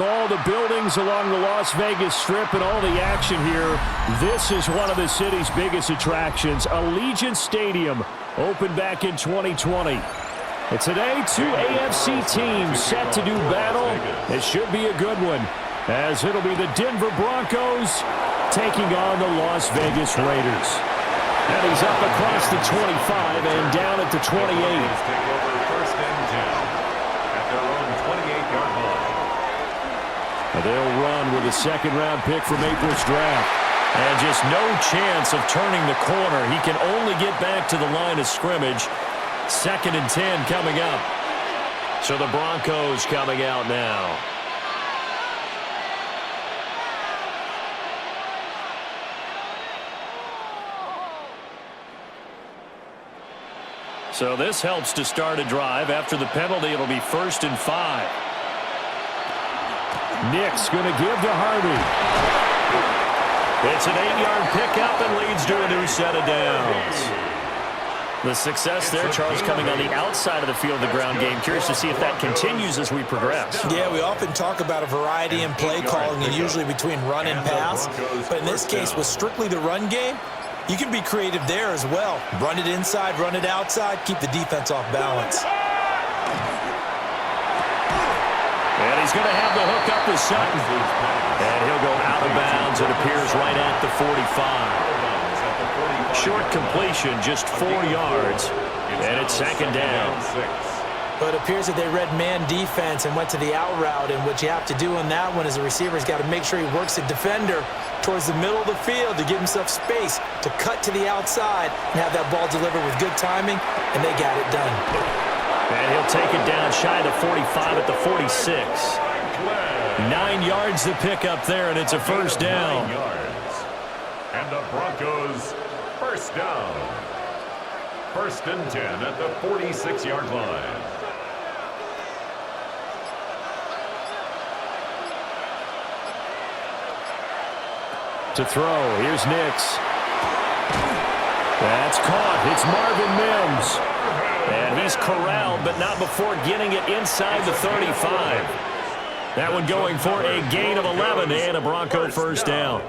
All the buildings along the Las Vegas Strip and all the action here. This is one of the city's biggest attractions. Allegiant Stadium opened back in 2020. And today, two AFC teams set to do battle. It should be a good one, as it'll be the Denver Broncos taking on the Las Vegas Raiders. And he's up across the 25 and down at the 28. Take over first and 10 at their own 28-yard line. They'll run with a second-round pick from April's draft. And just no chance of turning the corner. He can only get back to the line of scrimmage. 2nd and 10 coming up. So the Broncos coming out now. So this helps to start a drive. After the penalty, it'll be 1st and 5. Nick's going to give to Harvey. It's an 8-yard pickup and leads to a new set of downs. The success there, Charles, coming on the outside of the field, the ground game. Curious to see if that continues as we progress. Yeah, we often talk about a variety in play calling and usually between run and pass. But in this case, with strictly the run game, you can be creative there as well. Run it inside, run it outside, keep the defense off balance. And he's going to have the hook up to Sutton. And he'll go out of bounds. It appears right at the 45. Short completion, just 4 yards. And it's 2nd down. But it appears that they read man defense and went to the out route. And what you have to do on that one is a receiver's got to make sure he works the defender towards the middle of the field to give himself space to cut to the outside and have that ball delivered with good timing. And they got it done. And he'll take it down shy of the 45 at the 46. 9 yards to pick up there, and it's a 1st down. 9 yards. And the Broncos, 1st down. 1st and 10 at the 46-yard line. To throw, here's Nix. That's caught. It's Marvin Mims. And he's corralled, but not before getting it inside the 35. That one going for a gain of 11 and a Bronco 1st down.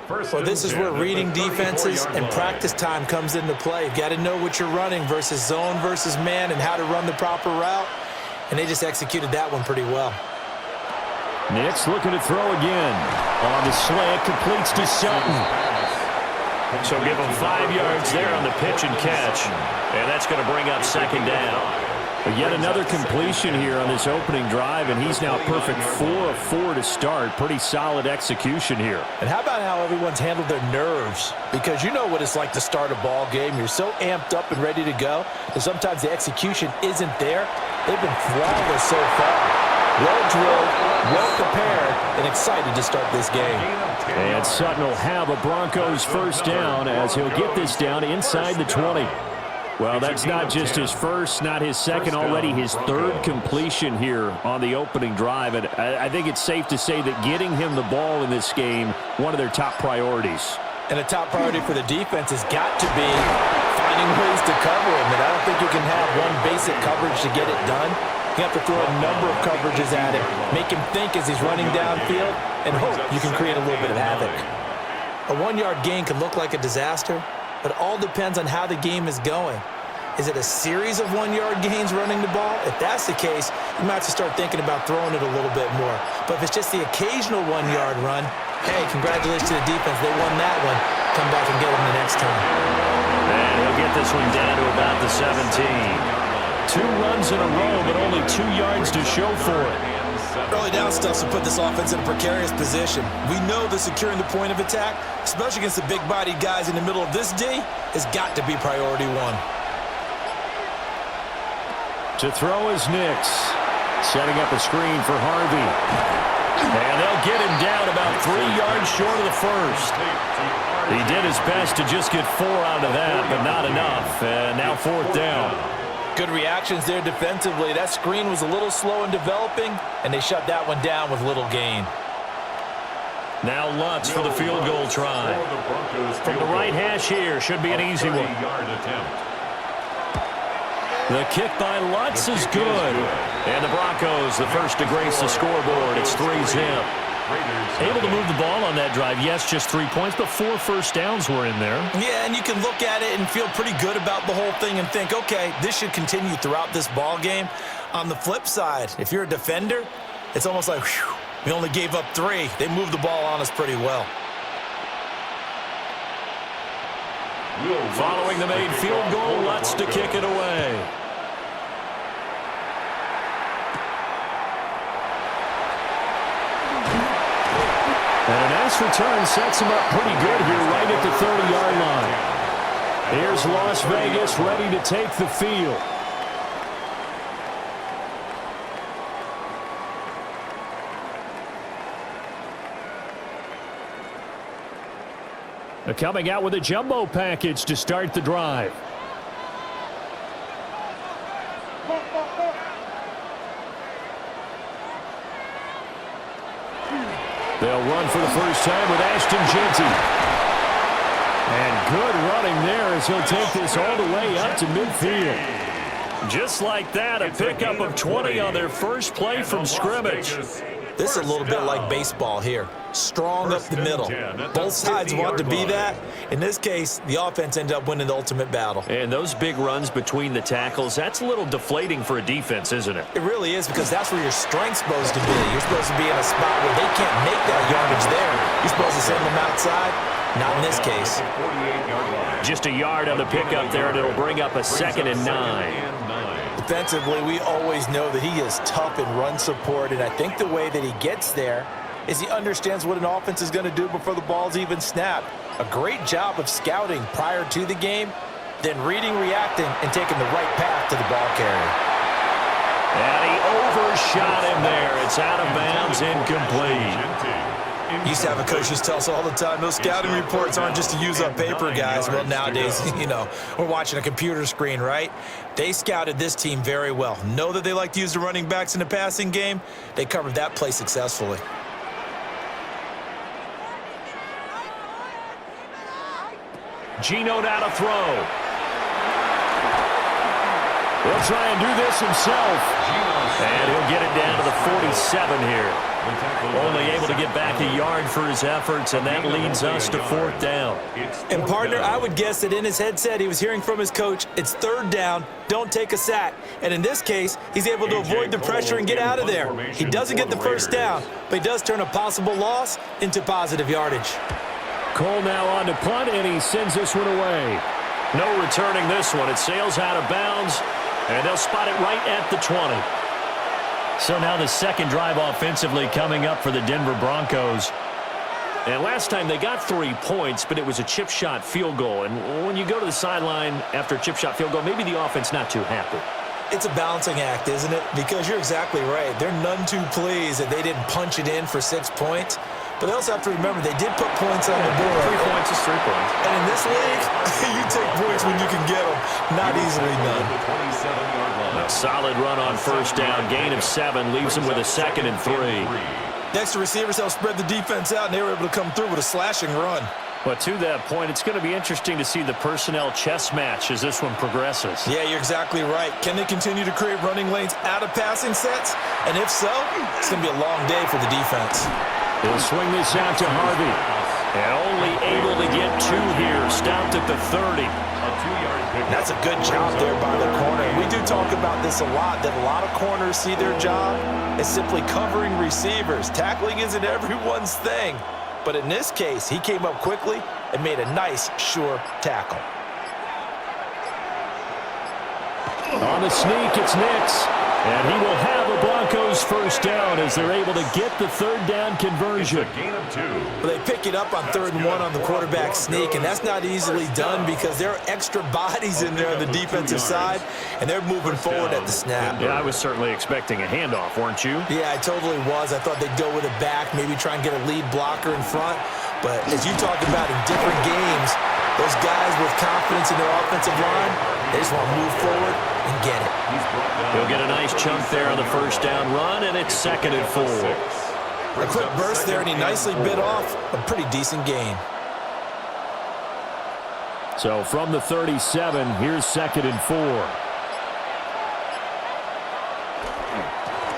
Well, this is where reading defenses and practice time comes into play. You've got to know what you're running versus zone versus man and how to run the proper route. And they just executed that one pretty well. Nix looking to throw again. On the slant, completes to Sutton. So give him 5 yards there on the pitch and catch. And that's going to bring up 2nd down. But yet another completion here on this opening drive, and he's now perfect 4 of 4 to start. Pretty solid execution here. And how about how everyone's handled their nerves? Because you know what it's like to start a ball game. You're so amped up and ready to go, and sometimes the execution isn't there. They've been flawless so far. Well drilled, well prepared, and excited to start this game. And Sutton will have a Broncos 1st down as he'll get this down inside the 20. Well, that's not just his first, not his second, already his 3rd completion here on the opening drive. And I think it's safe to say that getting him the ball in this game, one of their top priorities. And a top priority for the defense has got to be finding ways to cover him. And I don't think you can have one basic coverage to get it done. You have to throw a number of coverages at him, make him think as he's running downfield, and hope you can create a little bit of havoc. A 1-yard gain can look like a disaster, but it all depends on how the game is going. Is it a series of 1-yard gains running the ball? If that's the case, you might have to start thinking about throwing it a little bit more. But if it's just the occasional 1-yard run, hey, congratulations to the defense. They won that one. Come back and get them the next time. And he'll get this one down to about the 17. 2 runs in a row, but only 2 yards to show for it. Early down stuff to put this offense in a precarious position. We know that securing the point of attack, especially against the big-bodied guys in the middle of this D, has got to be priority 1. To throw is Nix. Setting up a screen for Harvey. And they'll get him down about 3 yards short of the 1st. He did his best to just get 4 out of that, but not enough. And now 4th down. Good reactions there defensively. That screen was a little slow in developing, and they shut that one down with little gain. Now Lutz for the field goal try. From the right hash here, should be an easy one. The kick by Lutz is good. And the Broncos, the first to grace the scoreboard. It's 3-zip. Able to move the ball on that drive. Yes, just 3 points, but 4 first downs were in there. Yeah, and you can look at it and feel pretty good about the whole thing and think, okay, this should continue throughout this ball game. On the flip side, if you're a defender, it's almost like, whew, we only gave up 3. They moved the ball on us pretty well. Following the made field goal, Lutz to kick it away. And a nice return sets him up pretty good here right at the 30-yard line. Here's Las Vegas ready to take the field. They're coming out with a jumbo package to start the drive. They'll run for the first time with Ashton Jeanty. And good running there as he'll take this all the way up to midfield. Just like that, a pickup of 20 on their first play from scrimmage. This is a little bit like baseball here. Strong up the middle. Both sides want to be that. In this case, the offense ended up winning the ultimate battle. And those big runs between the tackles, that's a little deflating for a defense, isn't it? It really is, because that's where your strength's supposed to be. You're supposed to be in a spot where they can't make that yardage there. You're supposed to send them outside. Not in this case. Just a yard on the pickup there, and it'll bring up a 2nd and 9. Defensively, we always know that he is tough in run support, and I think the way that he gets there is he understands what an offense is going to do before the ball's even snapped. A great job of scouting prior to the game, then reading, reacting, and taking the right path to the ball carrier. And he overshot him there. It's out of bounds, incomplete. Used to have a coach just tell us all the time, those scouting reports aren't just to use on paper, guys. Well, nowadays, you know, we're watching a computer screen, right? They scouted this team very well. Know that they like to use the running backs in the passing game. They covered that play successfully. Gino now to throw. He'll try and do this himself. And he'll get it down to the 47 here. Only able to get back a yard for his efforts, and that leads us to 4th down. And, partner, I would guess that in his headset he was hearing from his coach, it's 3rd down, don't take a sack. And in this case, he's able to avoid the pressure and get out of there. He doesn't get the first down, but he does turn a possible loss into positive yardage. Cole now on to punt, and he sends this one away. No returning this one. It sails out of bounds, and they'll spot it right at the 20. So now the second drive offensively coming up for the Denver Broncos. And last time they got 3 points, but it was a chip shot field goal. And when you go to the sideline after a chip shot field goal, maybe the offense not too happy. It's a balancing act, isn't it? Because you're exactly right. They're none too pleased that they didn't punch it in for 6 points. But they also have to remember they did put points on the board. 3 points is 3 points. And in this league, you take points when you can get them. Not easily done. A solid run on first down. Gain of 7 leaves them with a 2nd and 3. Next, the receivers helped spread the defense out, and they were able to come through with a slashing run. But to that point, it's going to be interesting to see the personnel chess match as this one progresses. Yeah, you're exactly right. Can they continue to create running lanes out of passing sets? And if so, it's going to be a long day for the defense. He'll swing this out to Harvey. And only able to get 2 here. Stopped at the 30. That's a good job there by the corner. We do talk about this a lot, that a lot of corners see their job as simply covering receivers. Tackling isn't everyone's thing. But in this case, he came up quickly and made a nice, sure tackle. On the sneak, it's Nix. And he will have a Broncos first down as they're able to get the 3rd down conversion. Well, they pick it up on 3rd and 1 on the quarterback sneak, and that's not easily done because there are extra bodies in there on the defensive side, and they're moving forward at the snap. Yeah, I was certainly expecting a handoff, weren't you? Yeah, I totally was. I thought they'd go with it back, maybe try and get a lead blocker in front. But as you talk about in different games, those guys with confidence in their offensive line, they just want to move forward and get it. He'll get a nice chunk there on the first down run, and it's 2nd and 4. A quick burst there, and he nicely bit off a pretty decent gain. So from the 37, here's 2nd and 4.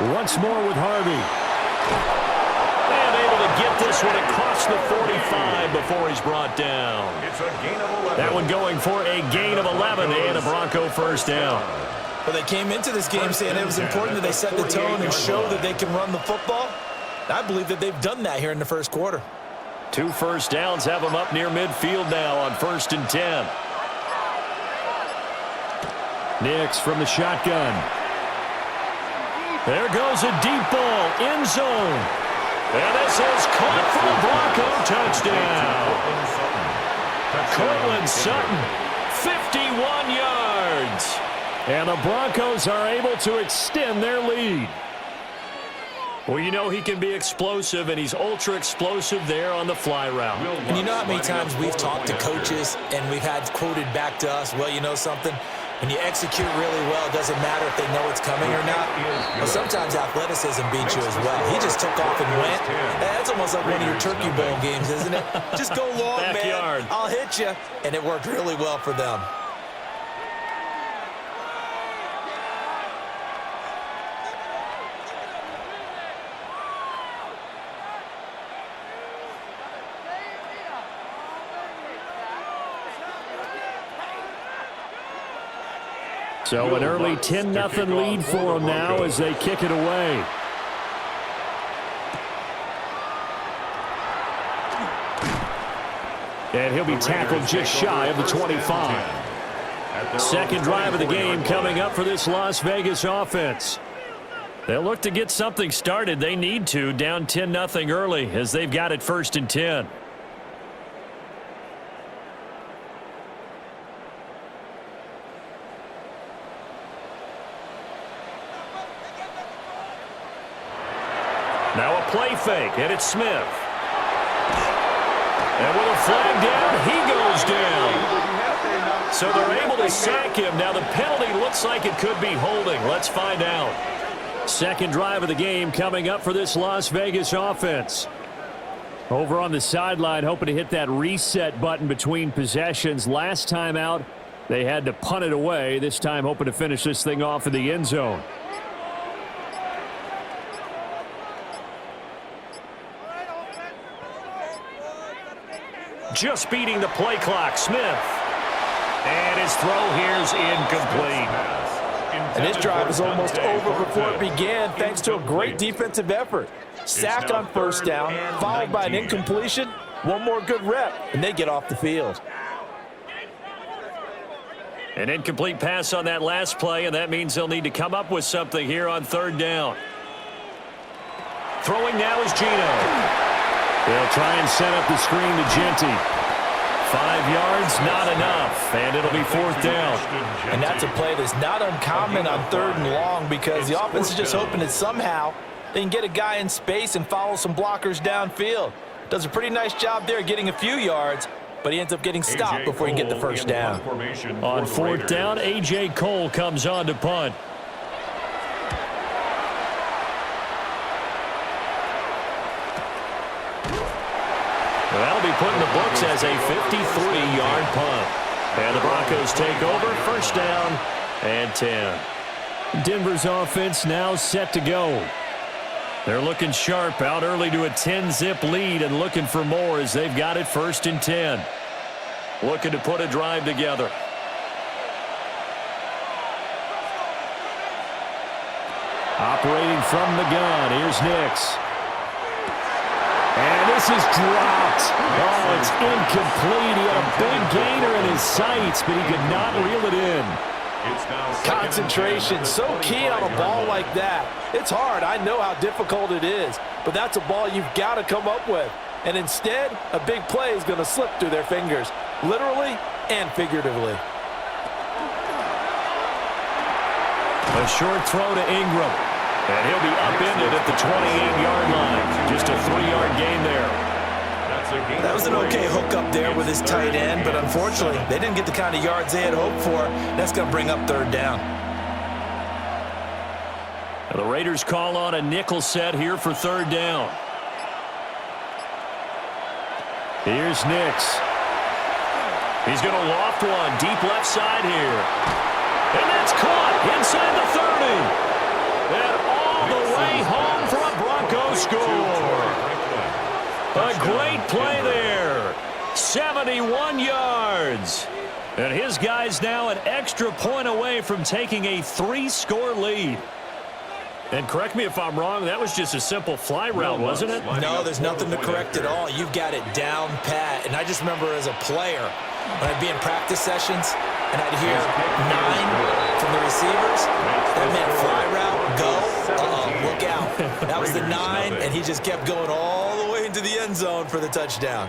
Once more with Harvey. And able to get this one across the 45 before he's brought down. It's a gain of 11. That one going for a gain of 11 and a Bronco first down. Well, they came into this game saying it was important that they set the tone and show that they can run the football. I believe that they've done that here in the first quarter. 2 first downs have them up near midfield now on 1st and 10. Nix from the shotgun. There goes a deep ball, end zone. And this is caught for the Bronco touchdown. Cortland Sutton, 51 yards. And the Broncos are able to extend their lead. Well, you know he can be explosive, and he's ultra-explosive there on the fly route. And you know how many times we've talked to coaches and we've had quoted back to us, well, you know something? When you execute really well, it doesn't matter if they know it's coming or not. Well, sometimes athleticism beats you as well. He just took off and went. That's almost like one of your Turkey Bowl games, isn't it? Just go long, Backyard. man. I'll hit you. And it worked really well for them. So an early 10-0 lead for them now as they kick it away. And he'll be tackled just shy of the 25. Second drive of the game coming up for this Las Vegas offense. They'll look to get something started. They need to, down 10-0 early as they've got it 1st and 10. Now a play fake, and it's Smith. And with a flag down, he goes down. So they're able to sack him. Now the penalty looks like it could be holding. Let's find out. Second drive of the game coming up for this Las Vegas offense. Over on the sideline, hoping to hit that reset button between possessions. Last time out, they had to punt it away. This time hoping to finish this thing off in the end zone. Just beating the play clock, Smith. And his throw here's incomplete. And this drive is almost over before it began thanks to a great defensive effort. Sack on first down, followed by an incompletion. One more good rep, and they get off the field. An incomplete pass on that last play, and that means they'll need to come up with something here on 3rd down. Throwing now is Gino. They'll try and set up the screen to Genty. 5 yards, not enough, and it'll be 4th down. And that's a play that's not uncommon on 3rd and long because the offense is just hoping that somehow they can get a guy in space and follow some blockers downfield. Does a pretty nice job there getting a few yards, but he ends up getting stopped before he can get the first down. On 4th down, A.J. Cole comes on to punt. That'll be put in the books as a 53-yard punt. And the Broncos take over, 1st down and 10. Denver's offense now set to go. They're looking sharp, out early to a 10-zip lead and looking for more as they've got it 1st and 10. Looking to put a drive together. Operating from the gun, here's Nix. And this is dropped. Oh, it's incomplete. He had a big gainer in his sights, but he could not reel it in. Concentration, so key on a ball like that. It's hard. I know how difficult it is, but that's a ball you've got to come up with. And instead, a big play is going to slip through their fingers, literally and figuratively. A short throw to Ingram. And he'll be upended at the 28-yard line. Just a 3-yard gain there. That was an okay hook up there with his tight end, but unfortunately, they didn't get the kind of yards they had hoped for. That's going to bring up 3rd down. The Raiders call on a nickel set here for 3rd down. Here's Nix. He's going to loft one deep left side here. And that's caught inside the 30. And all all the way home for a Broncos score. A great play there. 71 yards. And his guy's now an extra point away from taking a 3-score lead. And correct me if I'm wrong, that was just a simple fly route, wasn't it? No, there's nothing to correct at all. You've got it down pat. And I just remember as a player, when I'd be in practice sessions, and I'd hear 9 from the receivers, that meant fly route, go, look out. That was the 9, and he just kept going all the way into the end zone for the touchdown.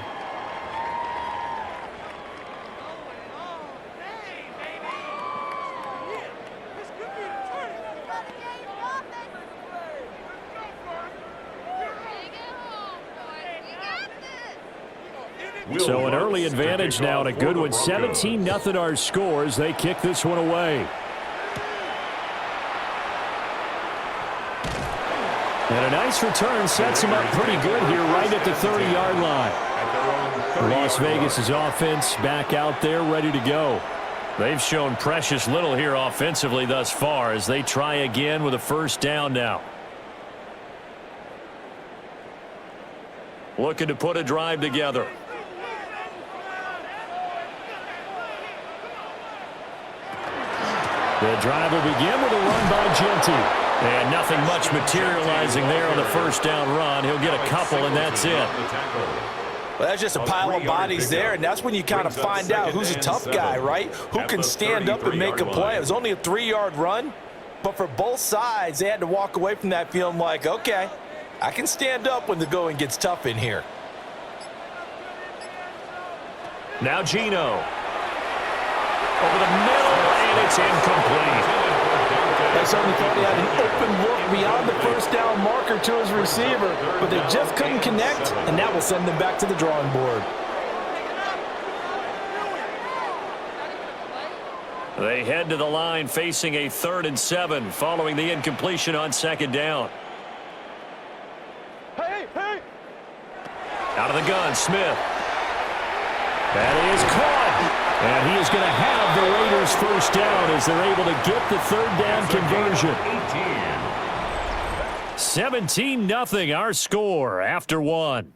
So an early advantage now and a good one. 17-0 our scores. They kick this one away. And a nice return sets him up pretty good here right at the 30-yard line. Las Vegas' offense back out there ready to go. They've shown precious little here offensively thus far as they try again with a first down now. Looking to put a drive together. The drive will begin with a run by Genty. And nothing much materializing there on the first down run. He'll get a couple, and that's it. Well, that's just a pile of bodies there, and that's when you kind of find out who's a tough guy, right? Who can stand up and make a play. It was only a 3-yard run, but for both sides, they had to walk away from that feeling like, okay, I can stand up when the going gets tough in here. Now Geno. Over the middle, and it's incomplete. They certainly thought he had an open look beyond the first down marker to his receiver, but they just couldn't connect, and that will send them back to the drawing board. They head to the line facing a 3rd and 7 following the incompletion on 2nd down. Out of the gun, Smith. That is caught. And he is going to have the Raiders first down as they're able to get the 3rd down conversion. 17-0 our score after 1.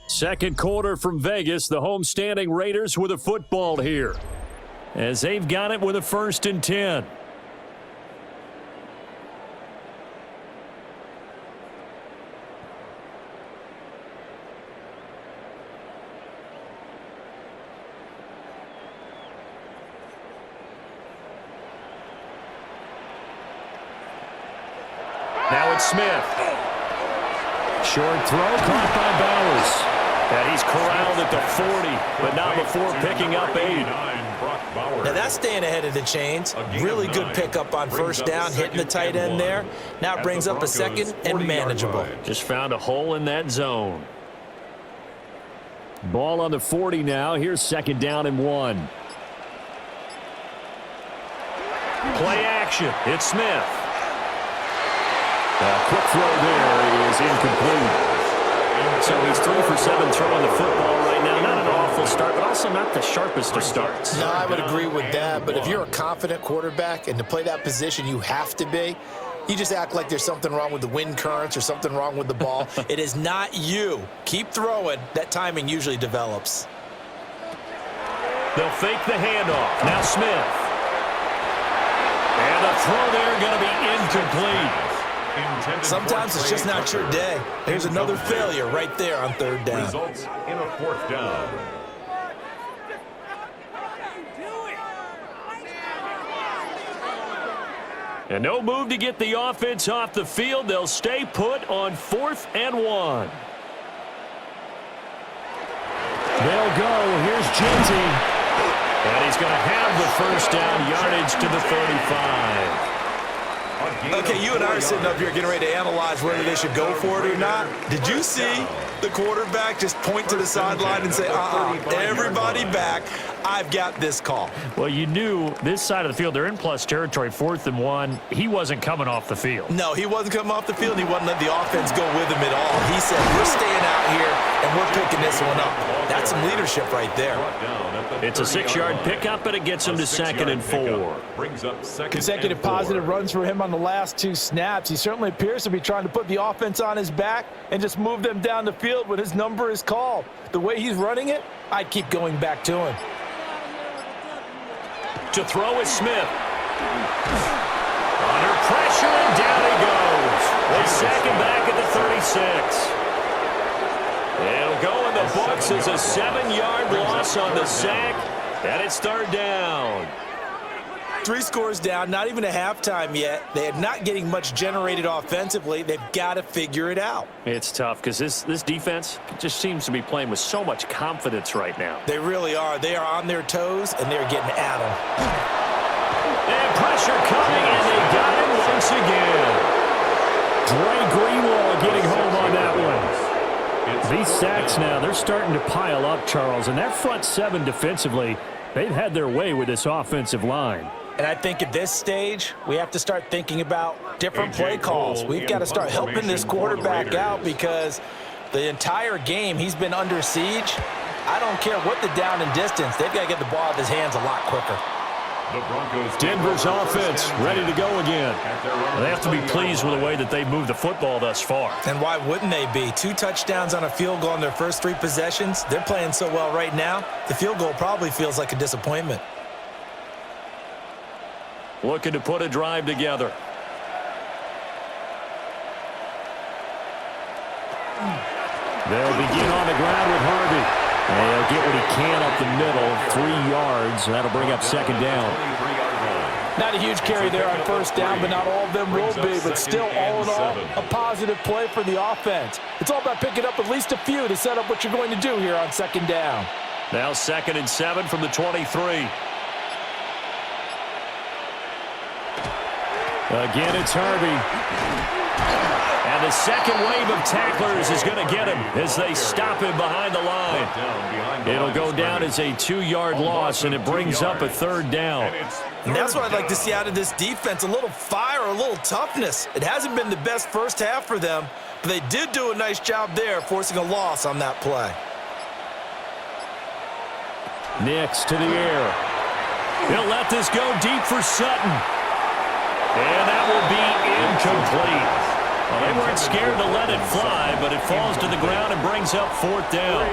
Second quarter from Vegas. The homestanding Raiders with a football here, as they've got it with a 1st and 10. Now it's Smith. Short throw caught by Bowers. And he's corralled at the 40, but not before picking up 8. Now that's staying ahead of the chains. Really good pickup on first down, hitting the tight end there. Now it brings up a 2nd and manageable. Just found a hole in that zone. Ball on the 40 now. Here's 2nd down and 1. Play action. It's Smith. A quick throw there is incomplete. So he's 3 for 7 throwing the football right now. Not an awful start, but also not the sharpest of starts. No, I would agree with that. But if you're a confident quarterback and to play that position you have to be, you just act like there's something wrong with the wind currents or something wrong with the ball. It is not you. Keep throwing. That timing usually develops. They'll fake the handoff. Now Smith. And the throw there going to be incomplete. Sometimes it's just not your day. There's another failure right there on 3rd down. Results in a 4th down. And no move to get the offense off the field. They'll stay put on 4th and 1. They'll go. Here's Genty. And he's going to have the first down, yardage to the 35. Okay, you and I are sitting up here getting ready to analyze whether they should go for it or not. Did you see the quarterback just point to the sideline and say, everybody back. I've got this call. Well, you knew this side of the field, they're in plus territory, 4th and 1. He wasn't coming off the field. No, he wasn't coming off the field. He wasn't letting the offense go with him at all. He said, we're staying out here, and we're picking this one up. That's some leadership right there. It's a 6-yard pickup, but it gets him to 2nd and 4. Consecutive positive runs for him on the last 2 snaps. He certainly appears to be trying to put the offense on his back and just move them down the field when his number is called. The way he's running it, I'd keep going back to him. To throw is Smith. Under pressure, and down he goes. They sack him back at the 36. It'll go in the books as a 7-yard loss on the sack, and it's 3rd down. 3 scores down, not even a halftime yet. They are not getting much generated offensively. They've got to figure it out. It's tough because this defense just seems to be playing with so much confidence right now. They really are. They are on their toes, and they're getting at them. And pressure coming, and they got him once again. Dre Greenlaw getting home on that one. These sacks now, they're starting to pile up, Charles. And that front 7 defensively, they've had their way with this offensive line. And I think at this stage, we have to start thinking about different play calls. We've got to start helping this quarterback out because the entire game he's been under siege. I don't care what the down and distance. They've got to get the ball out of his hands a lot quicker. Denver's offense ready to go again. They have to be pleased with the way that they've moved the football thus far. And why wouldn't they be? 2 touchdowns on a field goal in their first 3 possessions. They're playing so well right now, the field goal probably feels like a disappointment. Looking to put a drive together. They'll begin on the ground with Harvey. And he'll get what he can up the middle, 3 yards, and that'll bring up 2nd down. Not a huge carry there on 1st down, but not all of them will be. But still, all in all, a positive play for the offense. It's all about picking up at least a few to set up what you're going to do here on 2nd down. Now 2nd and 7 from the 23. Again, it's Harvey. And the second wave of tacklers is going to get him as they stop him behind the line. It'll go down as a 2-yard loss, and it brings up a 3rd down. And that's what I'd like to see out of this defense, a little fire, a little toughness. It hasn't been the best first half for them, but they did do a nice job there forcing a loss on that play. Nix to the air. He'll let this go deep for Sutton. And that will be incomplete. Well, they weren't scared to let it fly, but it falls to the ground and brings up 4th down.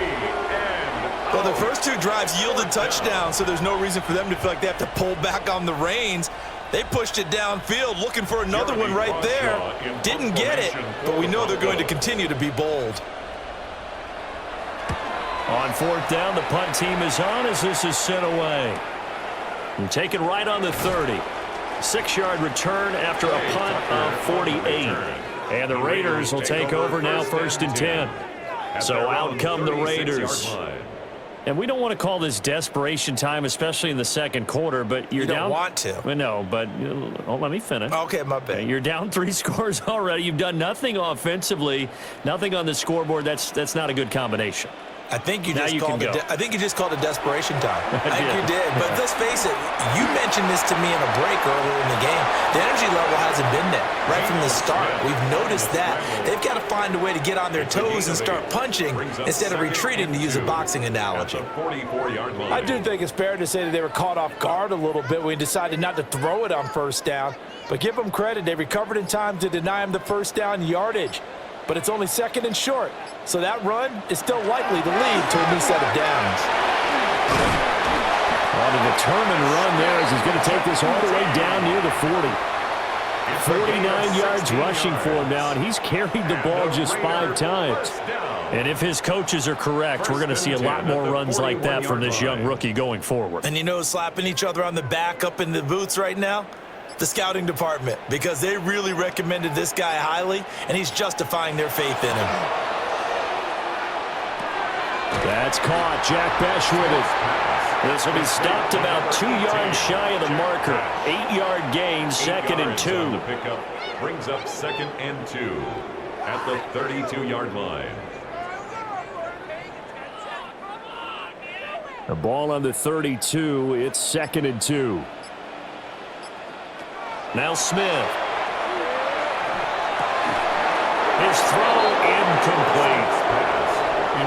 Well, the first 2 drives yielded touchdowns, so there's no reason for them to feel like they have to pull back on the reins. They pushed it downfield, looking for another one right there. Didn't get it, but we know they're going to continue to be bold. On 4th down, the punt team is on as this is sent away. And taken right on the 30. 6-yard return after a punt of 48. And the Raiders will take over now 1st and 10. So out come the Raiders. And we don't want to call this desperation time, especially in the 2nd quarter, but you're down. You don't want to. Well, no, but let me finish. Okay, my bad. You're down 3 scores already. You've done nothing offensively, nothing on the scoreboard. That's not a good combination. I think you just called it desperation time. I think you did. But let's face it, you mentioned this to me in a break earlier in the game. The energy level hasn't been there right from the start. We've noticed that. They've got to find a way to get on their toes and start punching instead of retreating, to use a boxing analogy. I do think it's fair to say that they were caught off guard a little bit when we decided not to throw it on 1st down. But give them credit. They recovered in time to deny him the 1st down yardage. But it's only 2nd and short. So that run is still likely to lead to a new set of downs. On a determined run there as he's going to take this all the way down near the 40. 49 yards rushing for him now, and he's carried the ball just 5 times. And if his coaches are correct, we're going to see a lot more runs like that from this young rookie going forward. And you know, slapping each other on the back up in the booths right now? The scouting department, because they really recommended this guy highly, and he's justifying their faith in him. That's caught. Jack Besh with it. This will be stopped about 2 yards shy of the marker. 8-yard gain, 2nd and 2. The pickup brings up 2nd and 2 at the 32-yard line. The ball on the 32. It's 2nd and 2. Now Smith. His throw incomplete.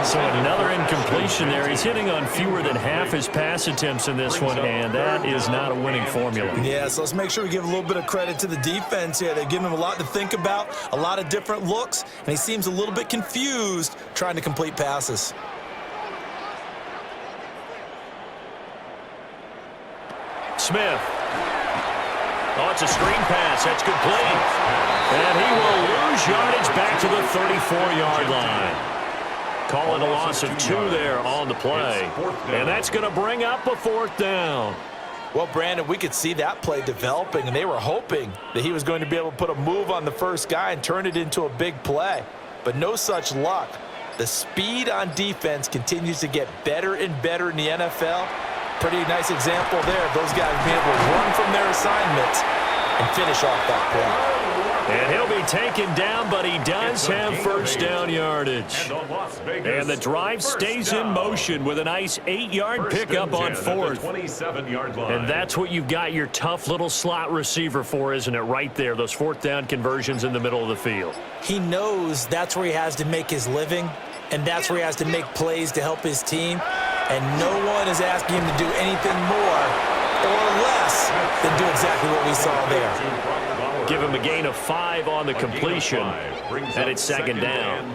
So another incompletion there. He's hitting on fewer than half his pass attempts in this one, and that is not a winning formula. Yeah, so let's make sure we give a little bit of credit to the defense here. They've given him a lot to think about, a lot of different looks, and he seems a little bit confused trying to complete passes. Smith. Oh, it's a screen pass. That's complete. And he will lose yardage back to the 34-yard line. Call it a loss of 2 there on the play. And that's going to bring up a 4th down. Well, Brandon, we could see that play developing, and they were hoping that he was going to be able to put a move on the first guy and turn it into a big play. But no such luck. The speed on defense continues to get better and better in the NFL. Pretty nice example there of those guys being able to run from their assignments and finish off that play. And he'll be taken down, but he does have first down yardage. And the drive stays in motion with a nice 8-yard pickup on 4th. And that's what you've got your tough little slot receiver for, isn't it? Right there, those 4th down conversions in the middle of the field. He knows that's where he has to make his living, and that's where he has to make plays to help his team. And no one is asking him to do anything more or less than do exactly what we saw there. Give him a gain of 5 on the completion, and it's 2nd down.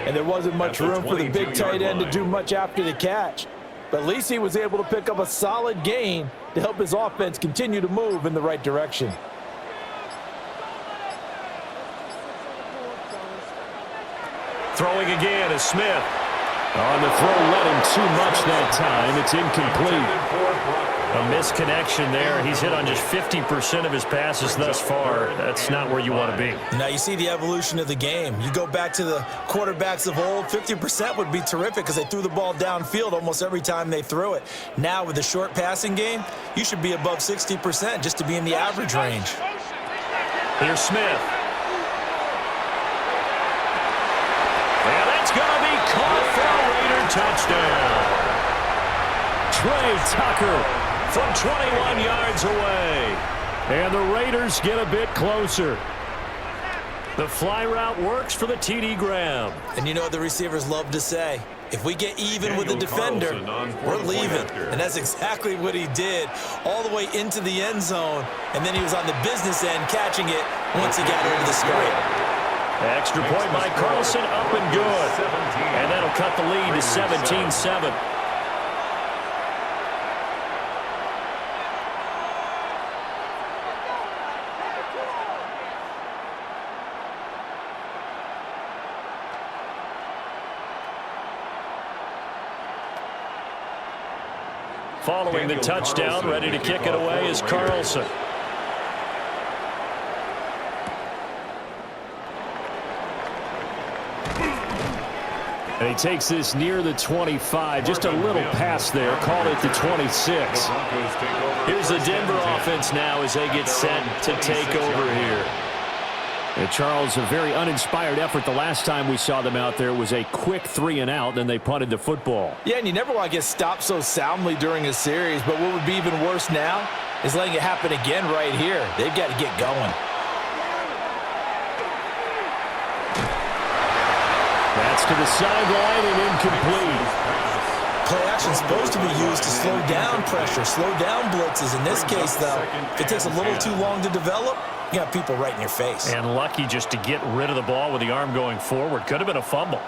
And there wasn't much room for the big tight end to do much after the catch. But at least he was able to pick up a solid gain to help his offense continue to move in the right direction. Throwing again is Smith. On the throw, let him too much that time. It's incomplete. A misconnection there. He's hit on just 50% of his passes thus far. That's not where you want to be. Now you see the evolution of the game. You go back to the quarterbacks of old, 50% would be terrific because they threw the ball downfield almost every time they threw it. Now with the short passing game, you should be above 60% just to be in the average range. Here's Smith. And that's going to be caught for a Raider touchdown. Trey Tucker from 21 yards away. And the Raiders get a bit closer. The fly route works for the TD Graham. And you know what the receivers love to say? If we get even with the defender, we're leaving. And that's exactly what he did all the way into the end zone. And then he was on the business end catching it once he got over the screen. Extra point by Carlson, up and good. And that'll cut the lead to 17-7. Following the touchdown, ready to kick it away is Carlson. And he takes this near the 25. Just a little pass there. Call it the 26. Here's the Denver offense now as they get set to take over here. And Charles, a very uninspired effort the last time we saw them out there was a quick 3-and-out, then they punted the football. Yeah, and you never want to get stopped so soundly during a series, but what would be even worse now is letting it happen again right here. They've got to get going. That's to the sideline and incomplete. Play action supposed to be used to slow down pressure, slow down blitzes. In this case, though, if it takes a little too long to develop, you got people right in your face. And lucky just to get rid of the ball with the arm going forward. Could have been a fumble.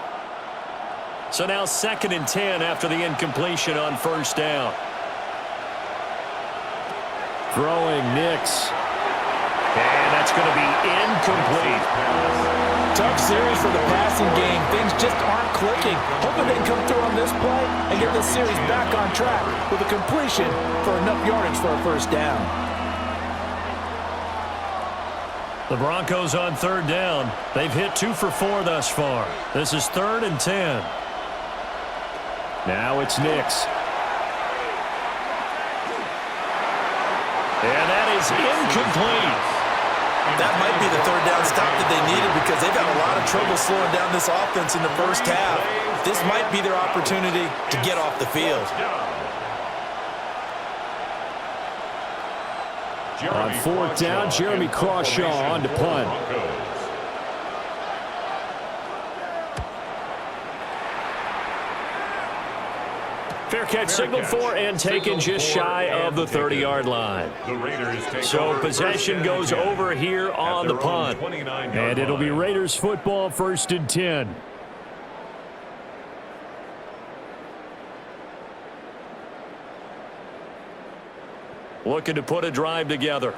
So now 2nd and 10 after the incompletion on first down. Throwing Nix. And that's going to be incomplete. Tough series for the passing game. Things just aren't clicking. Hoping they can come through on this play and get this series back on track with a completion for enough yardage for a first down. The Broncos on 3rd down. They've hit 2 for 4 thus far. This is 3rd and 10. Now it's Nix. And that is incomplete. That might be the 3rd down stop that they needed because they've had a lot of trouble slowing down this offense in the first half. This might be their opportunity to get off the field. On fourth down, Jeremy Crawshaw on to punt. Fair catch signaled for and taken just shy of the 30-yard line. So possession goes over here on the punt. And it'll be Raiders football, 1st and 10. Looking to put a drive together.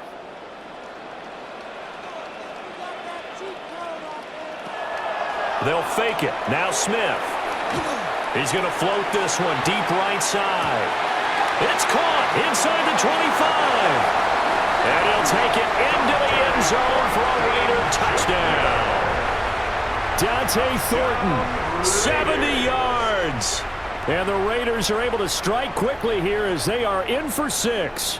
They'll fake it. Now Smith. He's going to float this one deep right side. It's caught inside the 25. And he'll take it into the end zone for a Raider touchdown. Dante Thornton, 70 yards. And the Raiders are able to strike quickly here as they are in for 6.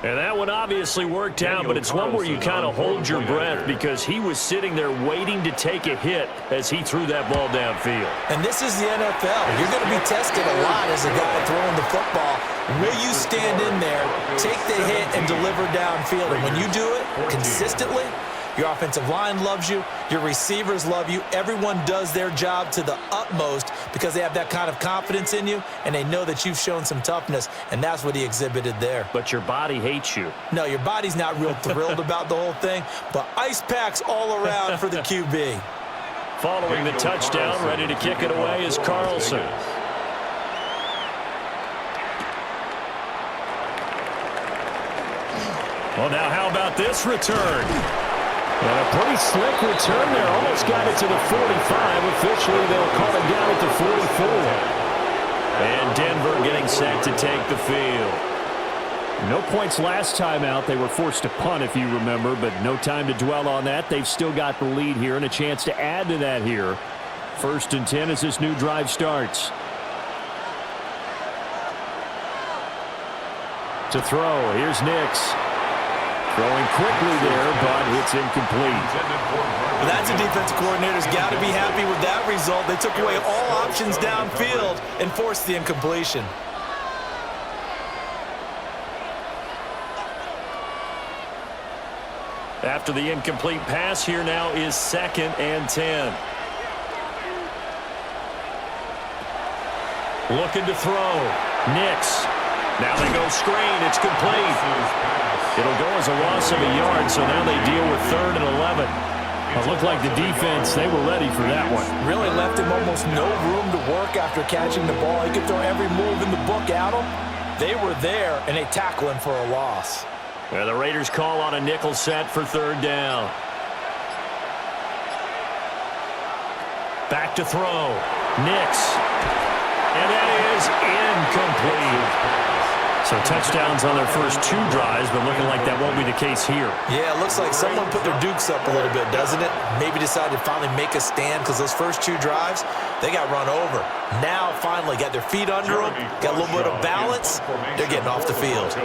And that one obviously worked out, but it's one where you kind of hold your breath because he was sitting there waiting to take a hit as he threw that ball downfield. And this is the NFL. You're going to be tested a lot as a guy throwing the football. Will you stand in there, take the hit, and deliver downfield? And when you do it consistently, your offensive line loves you. Your receivers love you. Everyone does their job to the utmost because they have that kind of confidence in you, and they know that you've shown some toughness, and that's what he exhibited there. But your body hates you. No, your body's not real thrilled about the whole thing, but ice packs all around for the QB. Following the touchdown, ready to kick it away is Carlson. Well, now how about this return? And a pretty slick return there. Almost got it to the 45. Officially, they'll call it down at the 44. And Denver getting set to take the field. No points last time out. They were forced to punt, if you remember, but no time to dwell on that. They've still got the lead here and a chance to add to that here. 1st and 10 as this new drive starts. To throw, here's Nix. Throwing quickly there, but it's incomplete. Well, that's a defensive coordinator's got to be happy with that result. They took away all options downfield and forced the incompletion. After the incomplete pass, here now is 2nd and 10. Looking to throw. Nix. Now they go screen. It's complete. It'll go as a loss of a yard, so now they deal with 3rd and 11. It looked like the defense, they were ready for that one. Really left him almost no room to work after catching the ball. He could throw every move in the book at him. They were there, and they tackle him for a loss. And the Raiders call on a nickel set for 3rd down. Back to throw. Nix. And that is incomplete. So touchdowns on their first 2 drives, but looking like that won't be the case here. Yeah, it looks like someone put their dukes up a little bit, doesn't it? Maybe decided to finally make a stand because those first 2 drives, they got run over. Now finally got their feet under them, got a little bit of balance. They're getting off the field.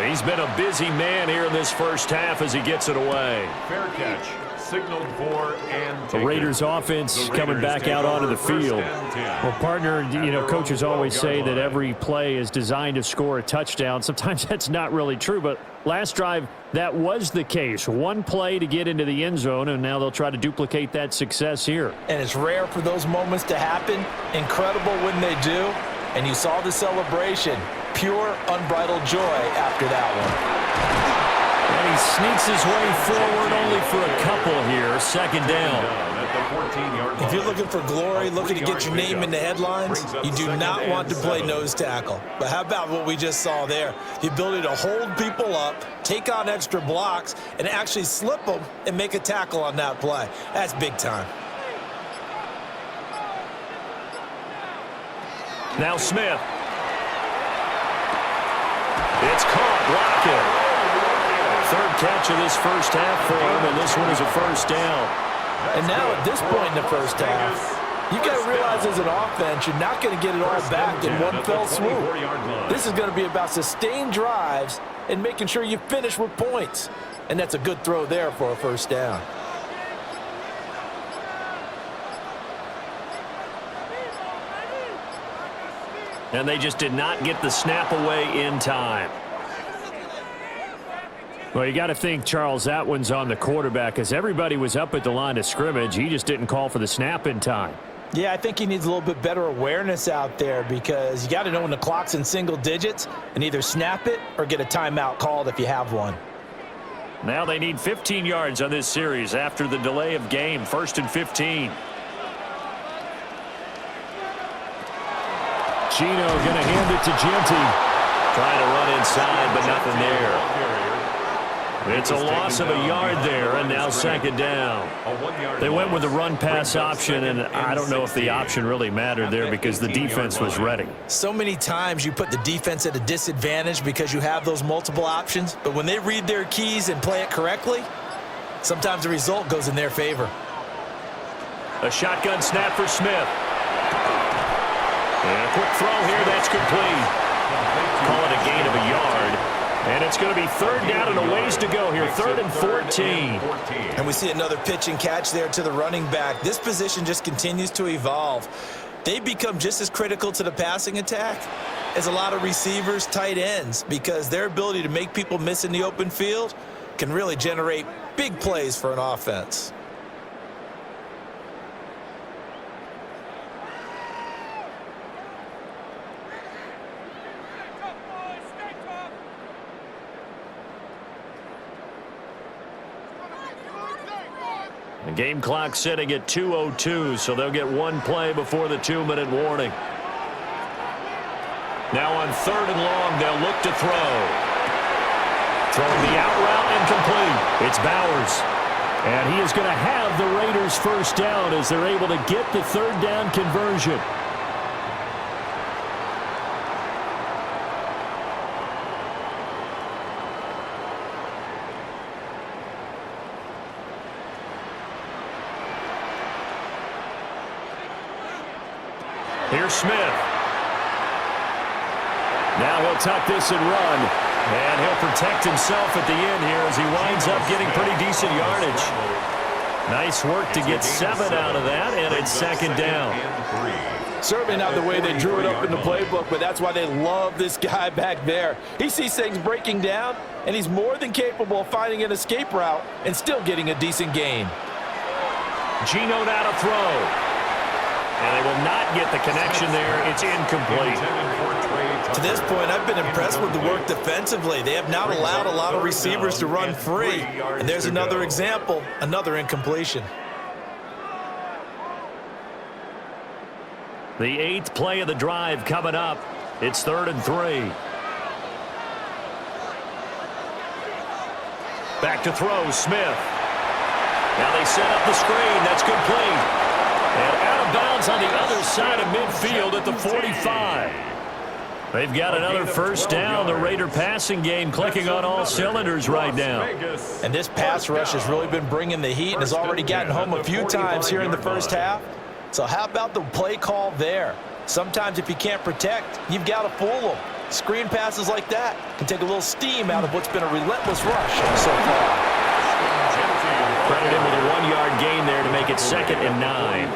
He's been a busy man here in this first half as he gets it away. Fair catch. Signaled for and the Raiders offense coming back out onto the field. Well, partner, you know, coaches always say that every play is designed to score a touchdown. Sometimes that's not really true, but last drive, that was the case. One play to get into the end zone, and now they'll try to duplicate that success here. And it's rare for those moments to happen. Incredible when they do. And you saw the celebration. Pure, unbridled joy after that one. And he sneaks his way forward only for a couple here. 2nd down. If you're looking for glory, looking to get your name in the headlines, you do not want to play nose tackle. But how about what we just saw there? The ability to hold people up, take on extra blocks, and actually slip them and make a tackle on that play. That's big time. Now Smith. It's caught. Blocking. 3rd catch of this first half for him, and this one is a 1st down. And now at this point in the first half, you've got to realize as an offense, you're not going to get it all back in one fell swoop. This is going to be about sustained drives and making sure you finish with points. And that's a good throw there for a 1st down. and they just did not get the snap away in time. Well, you got to think, Charles, that one's on the quarterback as everybody was up at the line of scrimmage. He just didn't call for the snap in time. Yeah, I think he needs a little bit better awareness out there because you got to know when the clock's in single digits and either snap it or get a timeout called if you have one. Now they need 15 yards on this series after the delay of game. 1st and 15. Gino going to hand it to Genty. Trying to run inside, but nothing there. It's a loss of a yard there, and now 2nd down. They went with the run-pass option, and I don't know if the option really mattered there because the defense was ready. So many times you put the defense at a disadvantage because you have those multiple options, but when they read their keys and play it correctly, sometimes the result goes in their favor. A shotgun snap for Smith. And a quick throw here, that's complete. Call it a gain of a yard. And it's going to be 3rd down and a ways to go here. 3rd and 14. And we see another pitch and catch there to the running back. This position just continues to evolve. They become just as critical to the passing attack as a lot of receivers, tight ends, because their ability to make people miss in the open field can really generate big plays for an offense. The game clock sitting at 2:02, so they'll get one play before the 2-minute warning. Now on 3rd and long, they'll look to throw. Throwing the out route incomplete. It's Bowers. And he is going to have the Raiders 1st down as they're able to get the 3rd down conversion. Here's Smith. Now he'll tuck this and run. And he'll protect himself at the end here as he winds up getting pretty decent yardage. Nice work to get 7 out of that, and it's 2nd down. Certainly not the way they drew it up in the playbook, but that's why they love this guy back there. He sees things breaking down, and he's more than capable of finding an escape route and still getting a decent gain. Gino now to throw. And they will not get the connection there. It's incomplete. To this point, I've been impressed with the work defensively. They have not allowed a lot of receivers to run free. And there's another example, another incompletion. The 8th play of the drive coming up. It's 3rd and 3. Back to throw, Smith. Now they set up the screen. That's complete. And out of bounds on the other side of midfield at the 45. They've got another 1st down. The Raider passing game clicking on all cylinders right now. And this pass rush has really been bringing the heat and has already gotten home a few times here in the 1st half. So how about the play call there? Sometimes if you can't protect, you've got to fool them. Screen passes like that can take a little steam out of what's been a relentless rush so far. Credit him with a 1-yard gain there to make it 2nd and 9.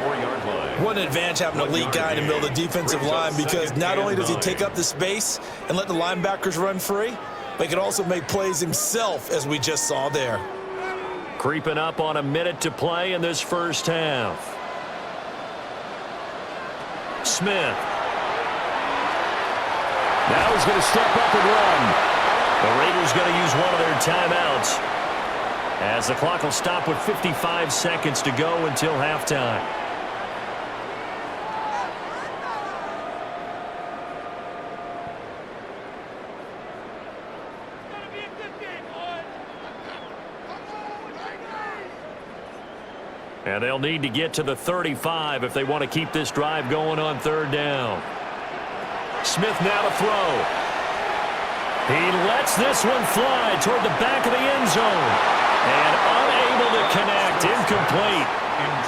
What an advantage having an elite guy in the middle of the defensive line, because not only does he take up the space and let the linebackers run free, but he can also make plays himself, as we just saw there. Creeping up on a minute to play in this 1st half. Smith. Now he's going to step up and run. The Raiders going to use one of their timeouts, as the clock will stop with 55 seconds to go until halftime. And they'll need to get to the 35 if they want to keep this drive going on 3rd down. Smith now to throw. He lets this one fly toward the back of the end zone. And unable to connect. Incomplete.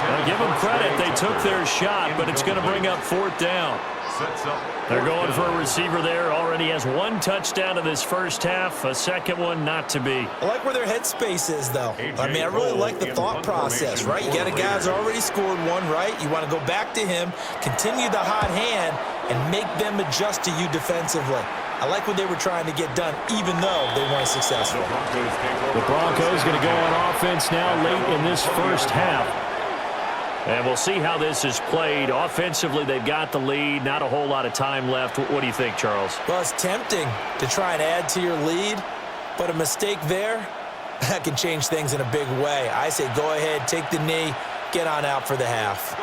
Now give them credit. They took their shot, but it's going to bring up 4th down. sets up. They're going for a receiver there. Already has one touchdown in this first half. A second one not to be. I like where their headspace is, though. I mean, I really like the thought process, right? You got a guy who's already scored one, right? You want to go back to him, continue the hot hand, and make them adjust to you defensively. I like what they were trying to get done, even though they weren't successful. The Broncos going to go on offense now late in this first half. And we'll see how this is played. Offensively, they've got the lead. Not a whole lot of time left. What do you think, Charles? Well, it's tempting to try and add to your lead, but a mistake there, that can change things in a big way. I say go ahead, take the knee, get on out for the half.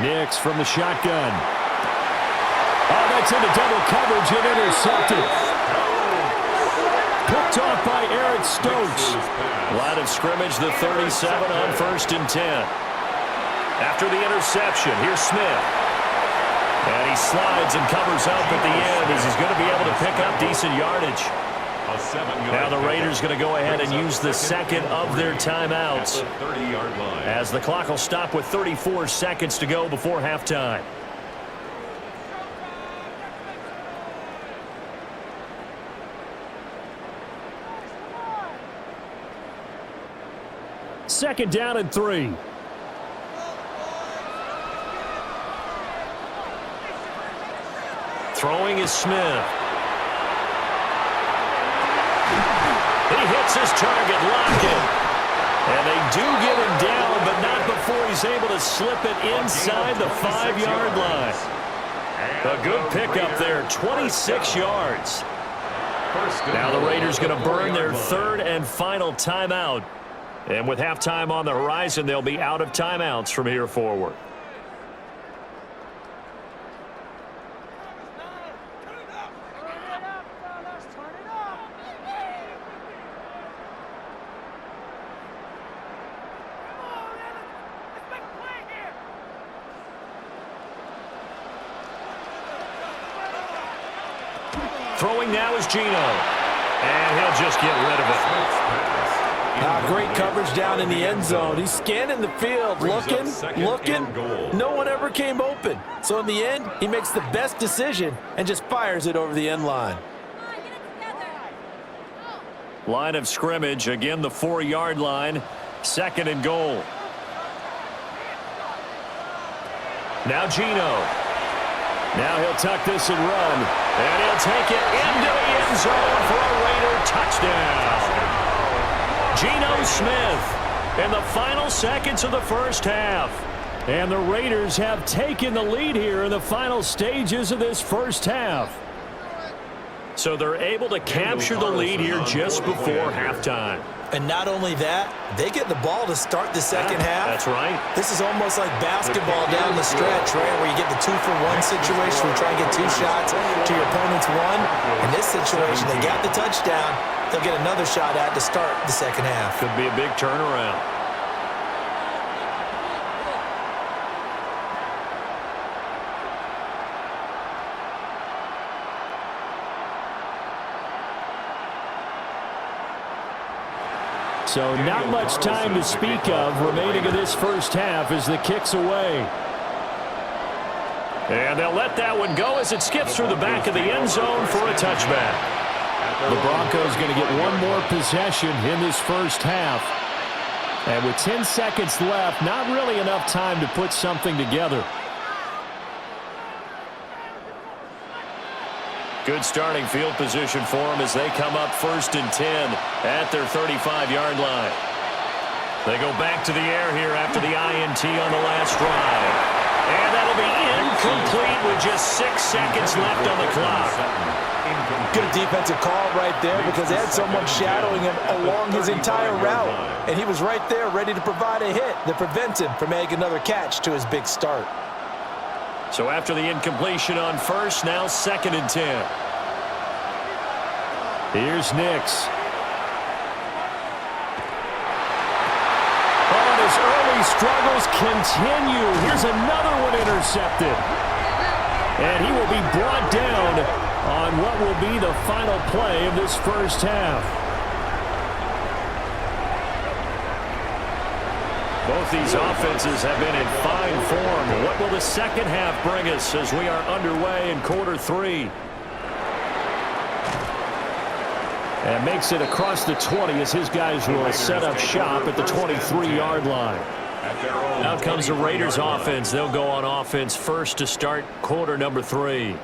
Nix from the shotgun. Oh, that's into double coverage and intercepted. Picked off by Eric Stokes. Line of scrimmage, the 37 on 1st and 10. After the interception, here's Smith. And he slides and covers up at the end as he's going to be able to pick up decent yardage. Now the Raiders going to go ahead and use the second of their timeouts, as the clock will stop with 34 seconds to go before halftime. Second down and 3. Throwing is Smith. He hits his target, Lockett. And they do get him down, but not before he's able to slip it inside the 5-yard line. A good pickup there, 26 yards. Now the Raiders going to burn their third and final timeout. And with halftime on the horizon, they'll be out of timeouts from here forward. Throwing now is Geno. And he'll just get rid of it. Great coverage down in the end zone. He's scanning the field, looking. No one ever came open. So in the end, he makes the best decision and just fires it over the end line. Line of scrimmage, again the 4-yard line. 2nd and goal. Now Geno. Now he'll tuck this and run. And he'll take it into the end zone for a Raider touchdown. Geno Smith in the final seconds of the first half. And the Raiders have taken the lead here in the final stages of this first half. So they're able to capture the lead here just before halftime. And not only that, they get the ball to start the second half. That's right. This is almost like basketball down the stretch, right, where you get the 2-for-1 situation where you try and get 2 shots to your opponent's 1. In this situation, they got the touchdown. They'll get another shot at to start the second half. Could be a big turnaround. So not much time to speak of remaining in this first half as the kick's away. And they'll let that one go as it skips through the back of the end zone for a touchback. The Broncos going to get one more possession in this first half. And with 10 seconds left, not really enough time to put something together. Good starting field position for them as they come up 1st and 10 at their 35-yard line. They go back to the air here after the INT on the last drive. And that'll be incomplete with just 6 seconds left on the clock. Good defensive call right there because they had someone shadowing him along his entire route. And he was right there ready to provide a hit that prevents him from making another catch to his big start. So after the incompletion on 1st, now 2nd and 10. Here's Nix. And his early struggles continue. Here's another one intercepted. And he will be brought down on what will be the final play of this first half. Both these offenses have been in fine form. What will the second half bring us as we are underway in quarter 3? And makes it across the 20 as his guys will set up shop at the 23-yard line. Out comes the Raiders offense. They'll go on offense first to start quarter number 3.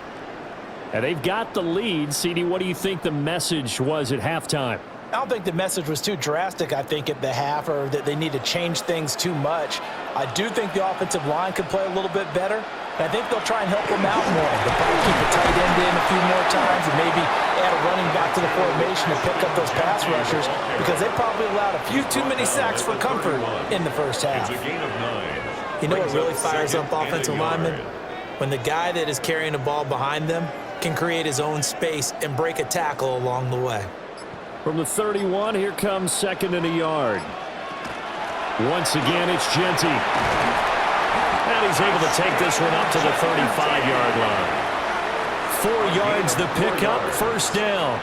And they've got the lead. CD, what do you think the message was at halftime? I don't think the message was too drastic, I think, at the half, or that they need to change things too much. I do think the offensive line could play a little bit better. And I think they'll try and help them out more. They'll probably keep a tight end in a few more times and maybe add a running back to the formation to pick up those pass rushers, because they probably allowed a few too many sacks for comfort in the first half. You know what really fires up offensive linemen? When the guy that is carrying the ball behind them can create his own space and break a tackle along the way. From the 31, here comes 2nd and a yard. Once again, it's Genty. And he's able to take this one up to the 35-yard line. 4 yards the pickup, first down.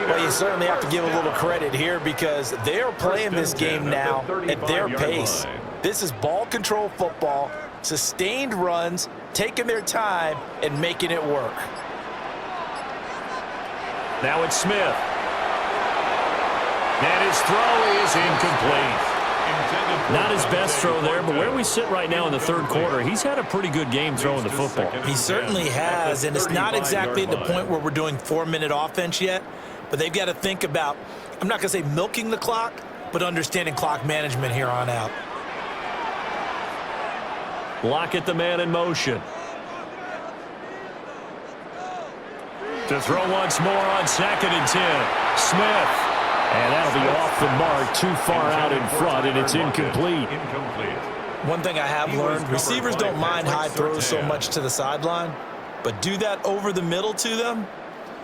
Well, you certainly have to give a little credit here, because they are playing this game now at their pace. This is ball control football, sustained runs, taking their time and making it work. Now it's Smith. And his throw is incomplete. Not his best throw there, but where we sit right now in the third quarter, he's had a pretty good game throwing the football. He certainly has, and it's not exactly at the point where we're doing 4-minute offense yet, but they've got to think about, I'm not going to say milking the clock, but understanding clock management here on out. Lockett, the man in motion. To throw once more on 2nd and 10. Smith. And that'll be off the mark, too far out in front, and it's incomplete. One thing I have learned, receivers don't mind high throws so much to the sideline, but do that over the middle to them,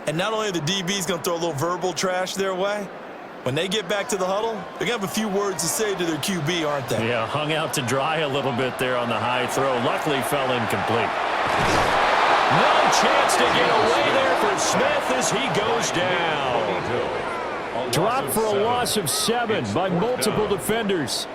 and not only are the DBs going to throw a little verbal trash their way, when they get back to the huddle, they're going to have a few words to say to their QB, aren't they? Yeah, hung out to dry a little bit there on the high throw. Luckily, fell incomplete. No chance to get away there for Smith as he goes down. Dropped for a loss of 7 by multiple defenders.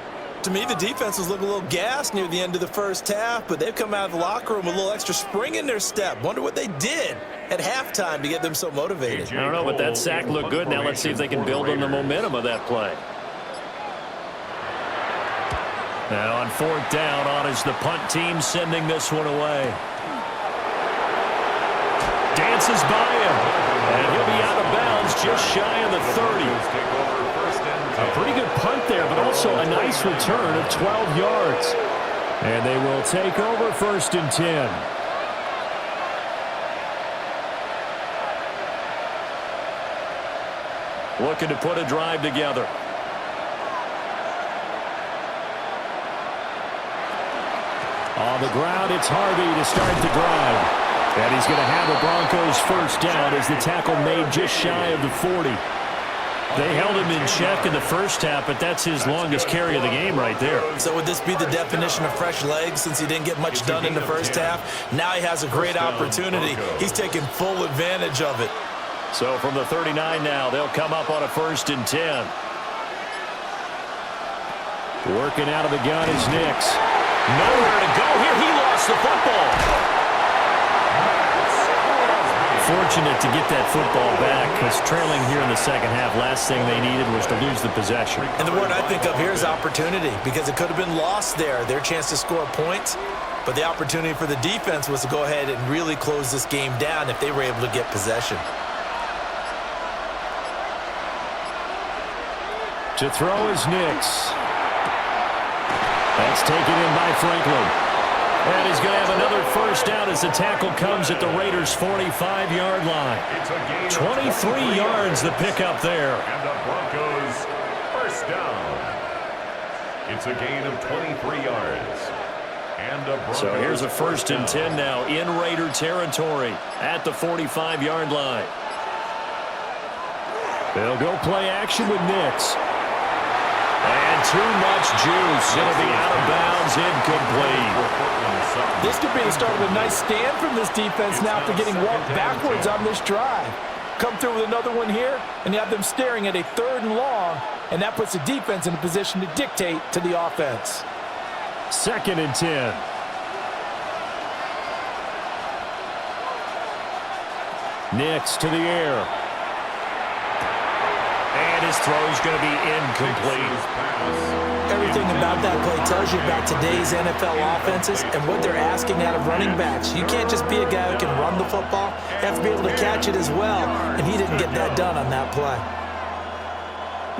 To me, the defense was looking a little gassed near the end of the first half, but they've come out of the locker room with a little extra spring in their step. Wonder what they did at halftime to get them so motivated. I don't know, but that sack looked good. Now let's see if they can build on the momentum of that play. Now on 4th down, on is the punt team sending this one away. Dances by him, and he'll be out of bounds just shy of the 30. A pretty good punt there, but also a nice return of 12 yards. And they will take over 1st and 10. Looking to put a drive together. On the ground, it's Harvey to start the drive. And he's going to have the Broncos first down as the tackle made just shy of the 40. They held him in check in the first half, but that's his longest carry of the game right there. So would this be the definition of fresh legs since he didn't get much done in the first half? Now he has a great opportunity. He's taking full advantage of it. So from the 39 now, they'll come up on a 1st and 10. Working out of the gun is Nix. Nowhere to go here. He lost the football. Fortunate to get that football back, because trailing here in the second half, last thing they needed was to lose the possession. And the word I think of here is opportunity, because it could have been lost there, their chance to score points. But the opportunity for the defense was to go ahead and really close this game down if they were able to get possession. To throw is Nix. That's taken in by Franklin. And he's going to have another first down as the tackle comes at the Raiders' 45-yard line. 23 yards the pickup there. And the Broncos first down. It's a gain of 23 yards. And the Broncos so here's a 1st and 10 now in Raider territory at the 45-yard line. They'll go play action with Nix. And too much juice. It'll be out of bounds, incomplete. This could be the start of a nice stand from this defense now after getting walked backwards on this drive. Come through with another one here, and you have them staring at a 3rd and long and that puts the defense in a position to dictate to the offense. 2nd and 10. Nix to the air. And his throw is going to be incomplete. Everything about that play tells you about today's NFL offenses and what they're asking out of running backs. You can't just be a guy who can run the football. You have to be able to catch it as well, and he didn't get that done on that play.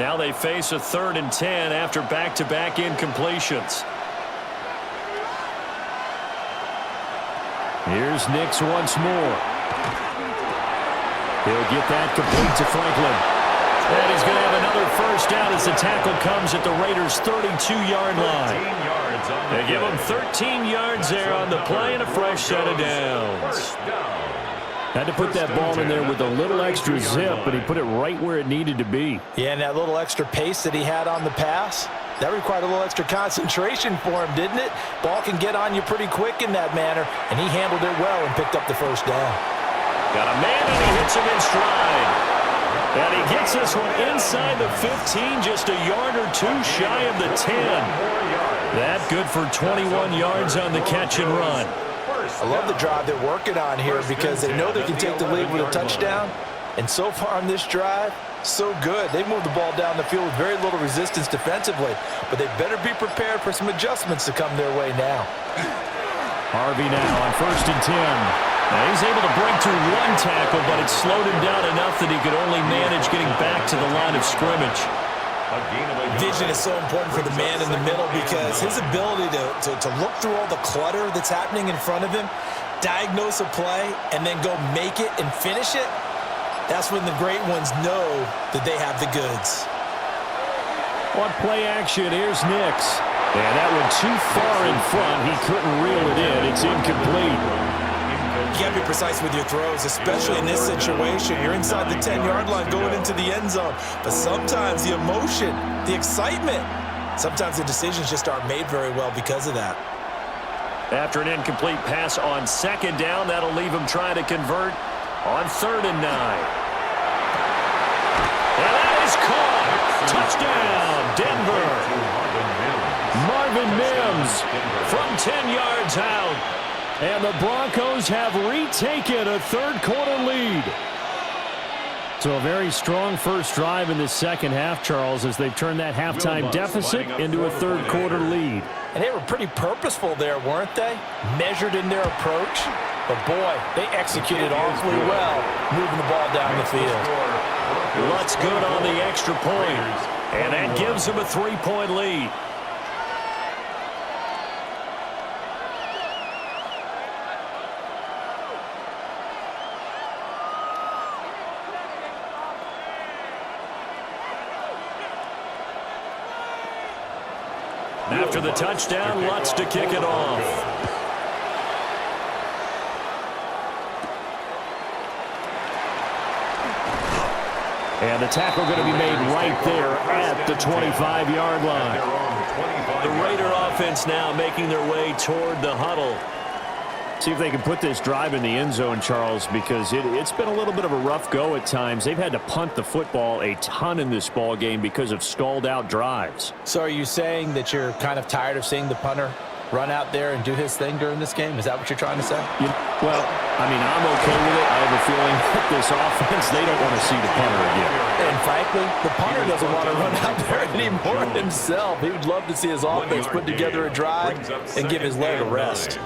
Now they face a 3rd and 10 after back-to-back incompletions. Here's Nix once more. He'll get that complete to Franklin. And he's going to have another first down as the tackle comes at the Raiders' 32-yard line. They give him 13 yards there on the play and a fresh set of downs. Had to put that ball in there with a little extra zip, but he put it right where it needed to be. Yeah, and that little extra pace that he had on the pass, that required a little extra concentration for him, didn't it? Ball can get on you pretty quick in that manner, and he handled it well and picked up the first down. Got a man, and he hits him in stride. And he gets this one inside the 15, just a yard or two shy of the 10. That good for 21 yards on the catch and run. I love the drive they're working on here because they know they can take the lead with a touchdown. And so far on this drive, so good. They moved the ball down the field with very little resistance defensively, but they better be prepared for some adjustments to come their way now. Harvey now on 1st and 10. Now he's able to break through one tackle, but it slowed him down enough that he could only manage getting back to the line of scrimmage. Vision is so important for the man in the middle because his ability to look through all the clutter that's happening in front of him, diagnose a play, and then go make it and finish it, that's when the great ones know that they have the goods. On play action, here's Nix. And that one too far in front. He couldn't reel it in. It's incomplete. You got to be precise with your throws, especially in this situation. You're inside the 10-yard line going into the end zone. But sometimes the emotion, the excitement, sometimes the decisions just aren't made very well because of that. After an incomplete pass on 2nd down, that'll leave him trying to convert on 3rd and 9. And that is caught. Touchdown, Denver. Marvin Mims From 10 yards out. And the Broncos have retaken a 3rd quarter lead. So a very strong first drive in the second half, Charles, as they've turned that halftime deficit into a 3rd quarter lead. And they were pretty purposeful there, weren't they? Measured in their approach. But, boy, they executed awfully well, moving the ball down the field. Lutz good on the extra point. And that gives them a 3-point lead. After the touchdown, Lutz to kick it off. And the tackle going to be made right there at the 25-yard line. The Raider offense now making their way toward the huddle. See if they can put this drive in the end zone, Charles, because it's been a little bit of a rough go at times. They've had to punt the football a ton in this ball game because of stalled-out drives. So are you saying that you're kind of tired of seeing the punter run out there and do his thing during this game? Is that what you're trying to say? Well, I mean, I'm okay with it. I have a feeling that this offense, they don't want to see the punter again. And frankly, the punter doesn't want to run out there anymore himself. He would love to see his offense put together a drive and give his leg a rest.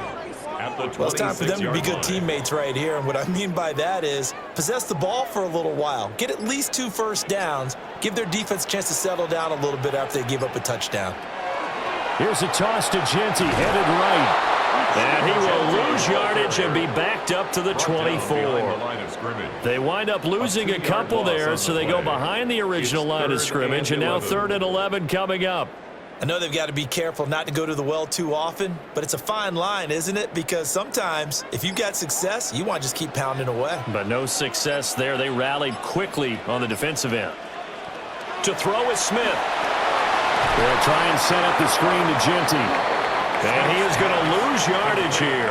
Well, it's time for them to be good teammates right here, and what I mean by that is possess the ball for a little while, get at least 2 first downs, give their defense a chance to settle down a little bit after they give up a touchdown. Here's a toss to Genty, headed right. And he will lose yardage and be backed up to the 24. They wind up losing a couple there, so they go behind the original line of scrimmage, and now 3rd and 11 coming up. I know they've got to be careful not to go to the well too often, but it's a fine line, isn't it? Because sometimes, if you've got success, you want to just keep pounding away. But no success there. They rallied quickly on the defensive end. To throw is Smith. They'll try and set up the screen to Genty. And he is going to lose yardage here.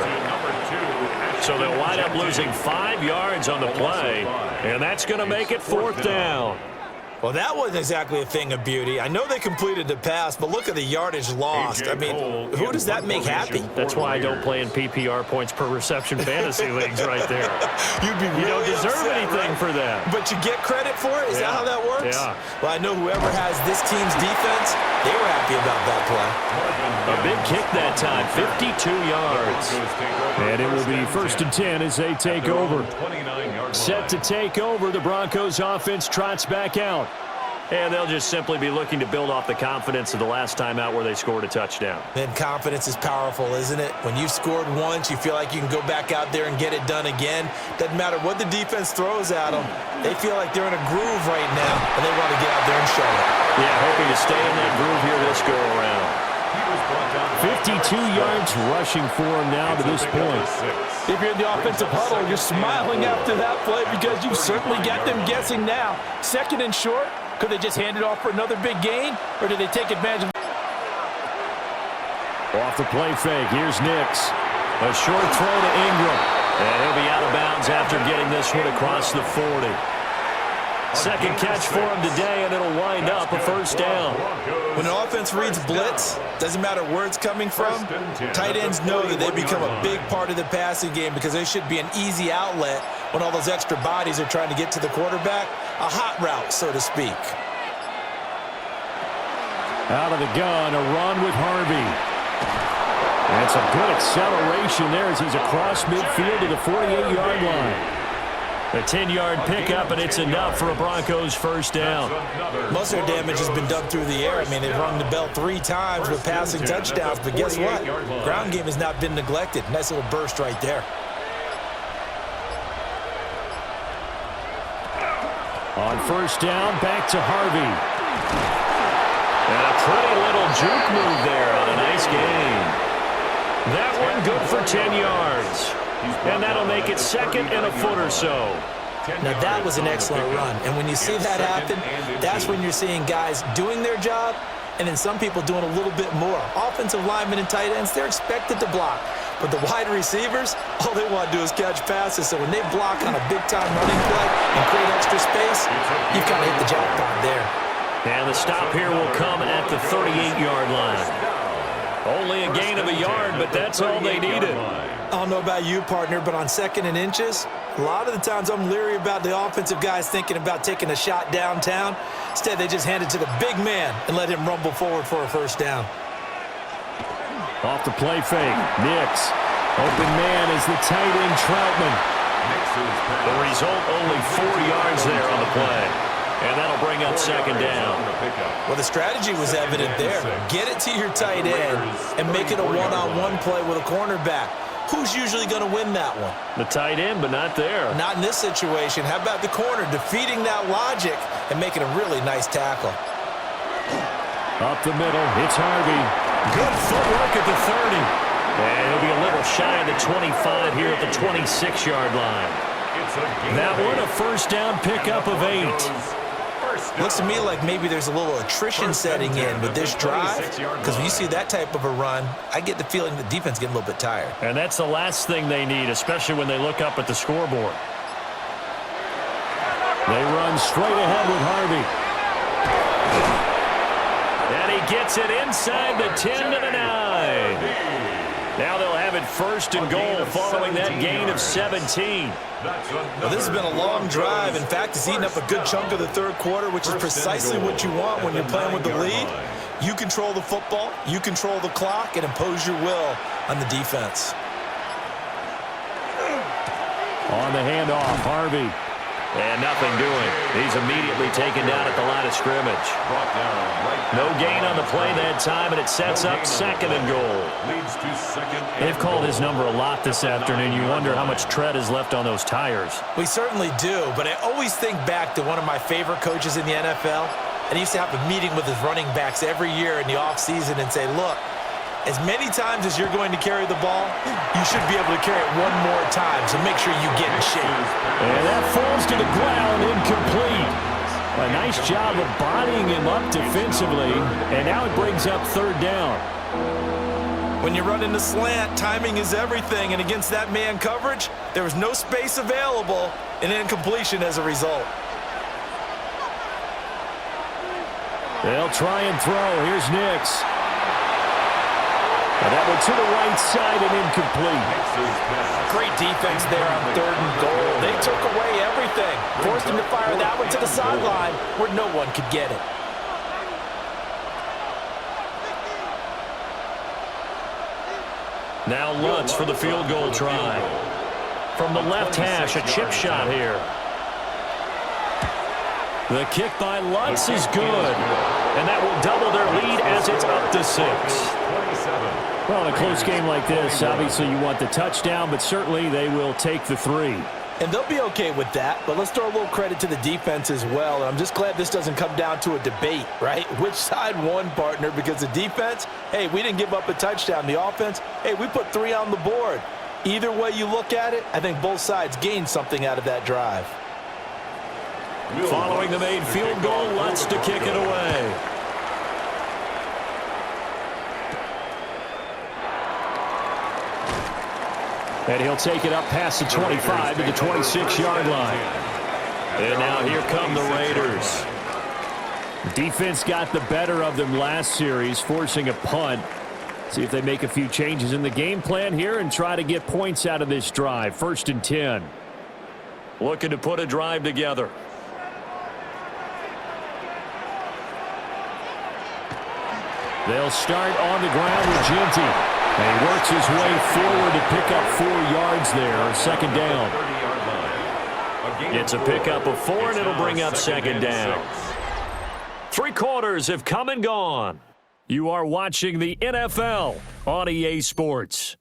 So they'll wind up losing 5 yards on the play, and that's going to make it 4th down. Well, that wasn't exactly a thing of beauty. I know they completed the pass, but look at the yardage lost. I mean, who does that make happy? That's why I don't play in PPR points per reception fantasy leagues right there. You'd be really You don't deserve upset, anything for that. But you get credit for it? Is that how that works? Yeah. Well, I know whoever has this team's defense, they were happy about that play. A big kick that time, 52 yards. And it will be 1st and 10 as they take over. Set to take over, the Broncos offense trots back out. And they'll just simply be looking to build off the confidence of the last time out where they scored a touchdown. Then confidence is powerful, isn't it? When you've scored once, you feel like you can go back out there and get it done again. Doesn't matter what the defense throws at them. They feel like they're in a groove right now, and they want to get out there and show it. Yeah, hoping to stay in that groove here this go-around. 52 yards rushing for him now to this point. If you're in the offensive huddle, you're smiling after that play because you've certainly got them guessing now. 2nd and short. Could they just hand it off for another big gain, or did they take advantage of? Off the play fake, here's Nix. A short throw to Ingram. And he'll be out of bounds after getting this one across the 40. Second catch for him today, and it'll wind up a 1st down. When an offense reads blitz, doesn't matter where it's coming from, tight ends know that they become a big part of the passing game because they should be an easy outlet when all those extra bodies are trying to get to the quarterback. A hot route, so to speak. Out of the gun, a run with Harvey. And it's a good acceleration there as he's across midfield to the 48-yard line. A 10-yard pickup, and it's enough for a Broncos 1st down. Most of their damage has been done through the air. I mean, they've rung the bell 3 times with passing touchdowns, but guess what? Ground game has not been neglected. Nice little burst right there. On 1st down, back to Harvey. And a pretty little juke move there on a nice gain. That one good for 10 yards. And that'll make it 2nd and a foot or so. Now, that was an excellent run. And when you see that happen, that's when you're seeing guys doing their job and then some people doing a little bit more. Offensive linemen and tight ends, they're expected to block. But the wide receivers, all they want to do is catch passes. So when they block on a big-time running play and create extra space, you've kind of hit the jackpot there. And the stop here will come at the 38-yard line. Only a gain of a yard, but that's all they needed. I don't know about you, partner, but on 2nd and inches, a lot of the times I'm leery about the offensive guys thinking about taking a shot downtown. Instead, they just hand it to the big man and let him rumble forward for a 1st down. Off the play fake, Nix. Open man is the tight end Troutman. The result, only 4 yards there on the play. And that'll bring up 2nd down. Well, the strategy was evident there. Get it to your tight end and make it a one-on-one play with a cornerback. Who's usually going to win that one? The tight end, but not there. Not in this situation. How about the corner defeating that logic and making a really nice tackle? Up the middle, it's Harvey. Good footwork at the 30. And he'll be a little shy of the 25 here at the 26-yard line. That one, a 1st down pickup of 8. Looks to me like maybe there's a little attrition setting in with this drive, because when you see that type of a run, I get the feeling the defense is getting a little bit tired. And that's the last thing they need, especially when they look up at the scoreboard. They run straight ahead with Harvey. And he gets it inside the 10 to the 9. Now they'll have it 1st and goal following that gain of 17. Well, this has been a long drive. In fact, it's eaten up a good chunk of the 3rd quarter, which is precisely what you want when you're playing with the lead. You control the football, you control the clock, and impose your will on the defense. On the handoff, Harvey. And nothing doing. He's immediately taken down at the line of scrimmage. No gain on the play that time, and it sets up 2nd and goal. They've called his number a lot this afternoon. You wonder how much tread is left on those tires. We certainly do, but I always think back to one of my favorite coaches in the NFL, and he used to have a meeting with his running backs every year in the offseason and say, look, as many times as you're going to carry the ball, you should be able to carry it one more time, so make sure you get in shape. And that falls to the ground, incomplete. A nice job of bodying him up defensively, and now it brings up 3rd down. When you run in the slant, timing is everything, and against that man coverage, there was no space available, and incompletion as a result. They'll try and throw. Here's Nix. And that one to the right side and incomplete. Great defense there on 3rd and goal. They took away everything. Forced him to fire that one to the sideline where no one could get it. Now Lutz for the field goal try. From the left hash, a chip shot here. The kick by Lutz is good. And that will double their lead as it's up to 6. Well, in a close game like this, obviously you want the touchdown, but certainly they will take the 3. And they'll be okay with that, but let's throw a little credit to the defense as well. And I'm just glad this doesn't come down to a debate, right? Which side won, partner? Because the defense, hey, we didn't give up a touchdown. The offense, hey, we put 3 on the board. Either way you look at it, I think both sides gained something out of that drive. Following the made field goal, Lutz to kick it away. And he'll take it up past the 25 to the 26-yard line. And now here come the Raiders. Defense got the better of them last series, forcing a punt. See if they make a few changes in the game plan here and try to get points out of this drive. 1st and 10. Looking to put a drive together. They'll start on the ground with Genty. And he works his way forward to pick up 4 yards there. 2nd down. It's a pickup of 4, and it'll bring up 2nd down. 3 quarters have come and gone. You are watching the NFL on EA Sports.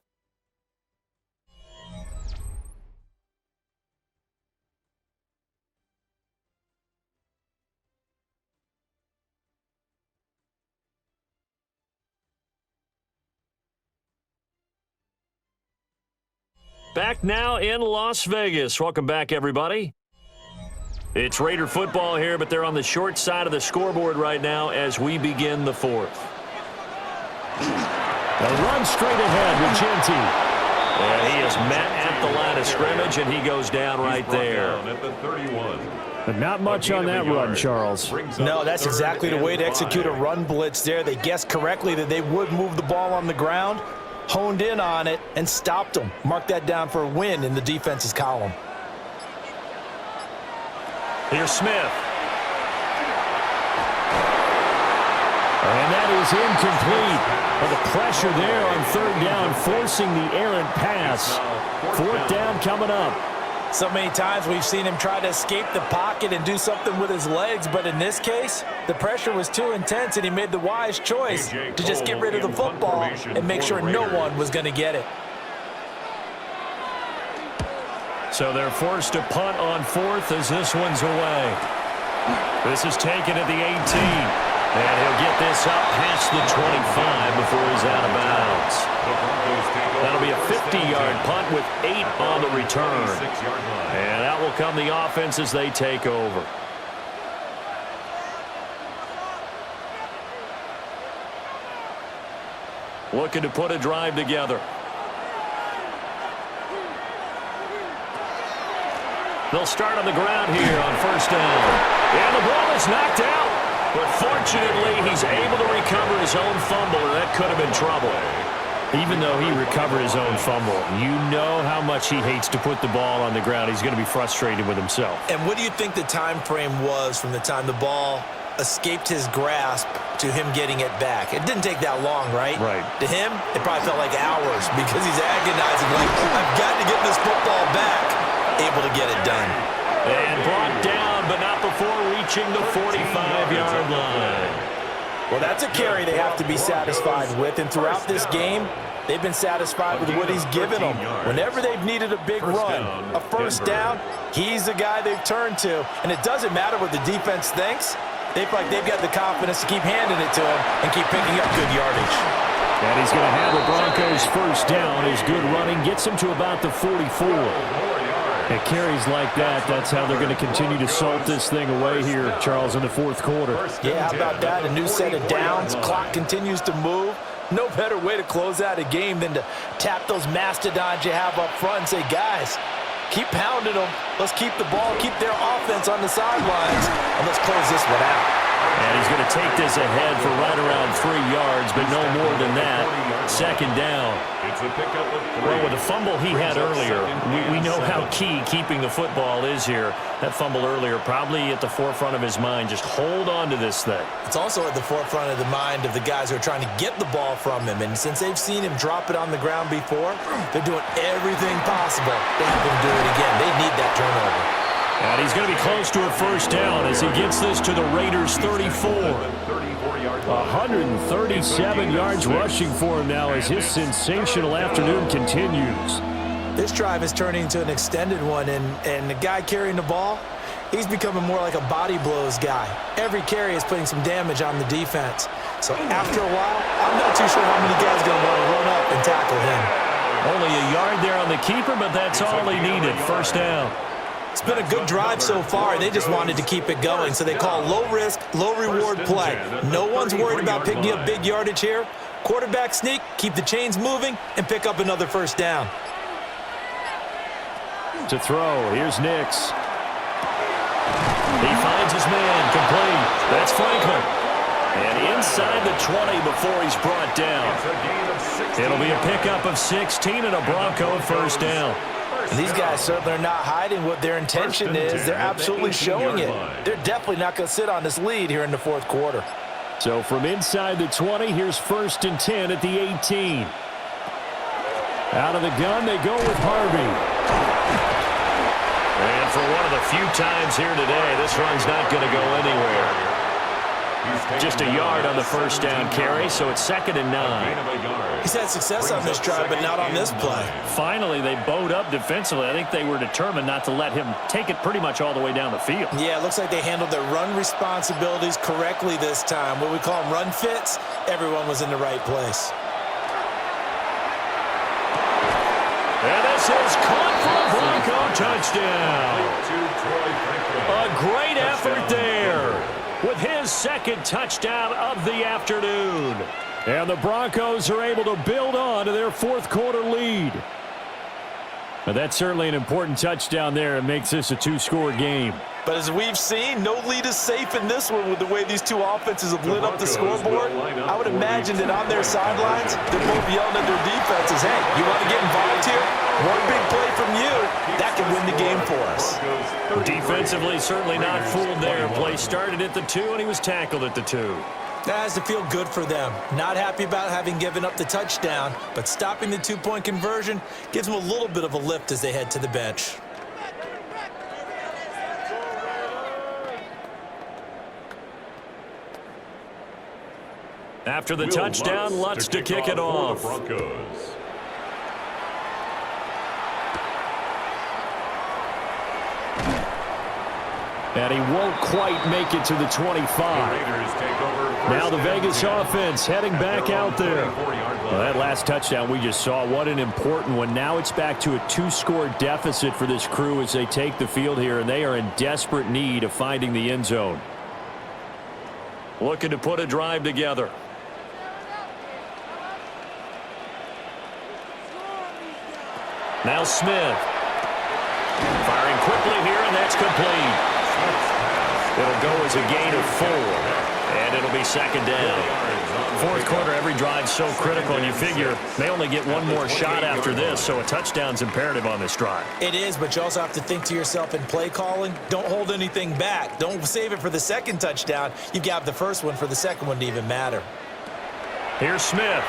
Back now in Las Vegas. Welcome back, everybody. It's Raider football here, but they're on the short side of the scoreboard right now as we begin the 4th. A run straight ahead with Genty. And he is met at the line of scrimmage, and he goes down right there. But not much on that run, Charles. No, that's exactly the way to execute a run blitz there. They guessed correctly that they would move the ball on the ground, honed in on it, and stopped them. Mark that down for a win in the defense's column. Here's Smith. And that is incomplete. Well, the pressure there on 3rd down, forcing the errant pass. 4th down coming up. So many times we've seen him try to escape the pocket and do something with his legs, but in this case, the pressure was too intense, and he made the wise choice to just get rid of the football and make sure no one was going to get it. So they're forced to punt on 4th as this one's away. This is taken at the 18. And he'll get this up past the 25 before he's out of bounds. That'll be a 50-yard punt with 8 on the return. And out will come the offense as they take over. Looking to put a drive together. They'll start on the ground here on 1st down. And the ball is knocked out. But fortunately, he's able to recover his own fumble, and that could have been trouble. Even though he recovered his own fumble, you know how much he hates to put the ball on the ground. He's going to be frustrated with himself. And what do you think the time frame was from the time the ball escaped his grasp to him getting it back? It didn't take that long, right? Right. To him, it probably felt like hours because he's agonizing, like, I've got to get this football back. Able to get it done. And brought down, but not before reaching the 45-yard line. Well, that's a carry they have to be satisfied with, and throughout this game, they've been satisfied with what he's given them. Whenever they've needed a big run, a 1st down, he's the guy they've turned to. And it doesn't matter what the defense thinks. They feel like they've got the confidence to keep handing it to him and keep picking up good yardage. And he's going to have the Broncos 1st down. His good running gets him to about the 44. It carries like that. That's how they're going to continue to salt this thing away here, Charles, in the 4th quarter. Yeah, how about that? A new set of downs. Clock continues to move. No better way to close out a game than to tap those mastodons you have up front and say, guys, keep pounding them. Let's keep the ball, keep their offense on the sidelines, and let's close this one out. And he's going to take this ahead for right around 3 yards, but no more than that. Second down. It's a pickup of 3. Well, with the fumble he had earlier, we know how key keeping the football is here. That fumble earlier probably at the forefront of his mind. Just hold on to this thing. It's also at the forefront of the mind of the guys who are trying to get the ball from him. And since they've seen him drop it on the ground before, they're doing everything possible to have him do it again. They need that turnover. And he's going to be close to a first down as he gets this to the Raiders' 34. 137 yards rushing for him now as his sensational afternoon continues. This drive is turning into an extended one, and the guy carrying the ball, he's becoming more like a body blows guy. Every carry is putting some damage on the defense. So after a while, I'm not too sure how many guys are going to want to run up and tackle him. Only a yard there on the keeper, but that's all he needed. First down. It's been a good drive so far. They just wanted to keep it going, so they call low-risk, low-reward play. No one's worried about picking up big yardage here. Quarterback sneak, keep the chains moving, and pick up another first down. To throw, here's Nix. He finds his man, complete. That's Franklin. And inside the 20 before he's brought down. It'll be a pickup of 16 and a Bronco first down. And these guys certainly are not hiding what their intention is. They're absolutely showing it. They're definitely not going to sit on this lead here in the fourth quarter. So from inside the 20, here's 1st and 10 at the 18. Out of the gun, they go with Harvey. And for one of the few times here today, this run's not going to go anywhere. Just a yard on the first down carry, so it's 2nd and 9. He's had success on this drive, but not on this play. Finally, they bowed up defensively. I think they were determined not to let him take it pretty much all the way down the field. Yeah, it looks like they handled their run responsibilities correctly this time. What we call them run fits, everyone was in the right place. And this is caught for a Bronco touchdown. A great effort there with his 2nd touchdown of the afternoon. And the Broncos are able to build on to their 4th quarter lead. But that's certainly an important touchdown there. It makes this a 2-score game. But as we've seen, no lead is safe in this one with the way these two offenses have lit up the scoreboard. I would imagine that on their sidelines, they're both yelling at their defenses, hey, you want to get involved here? One big play from you, that can win the game for us. Defensively, certainly not fooled there. Play started at the 2, and he was tackled at the 2. That has to feel good for them. Not happy about having given up the touchdown, but stopping the 2-point conversion gives them a little bit of a lift as they head to the bench. After the touchdown, Lutz to kick it off. And he won't quite make it to the 25. Now the Vegas offense heading back out there. Well, that last touchdown we just saw, what an important one. Now it's back to a 2-score deficit for this crew as they take the field here, and they are in desperate need of finding the end zone. Looking to put a drive together. Now Smith. Firing quickly here, and that's complete. It'll go as a gain of 4, and it'll be 2nd down. 4th quarter, every drive's so critical, and you figure they only get one more shot after this, so a touchdown's imperative on this drive. It is, but you also have to think to yourself in play calling, don't hold anything back. Don't save it for the 2nd touchdown. You've got the 1st one for the 2nd one to even matter. Here's Smith.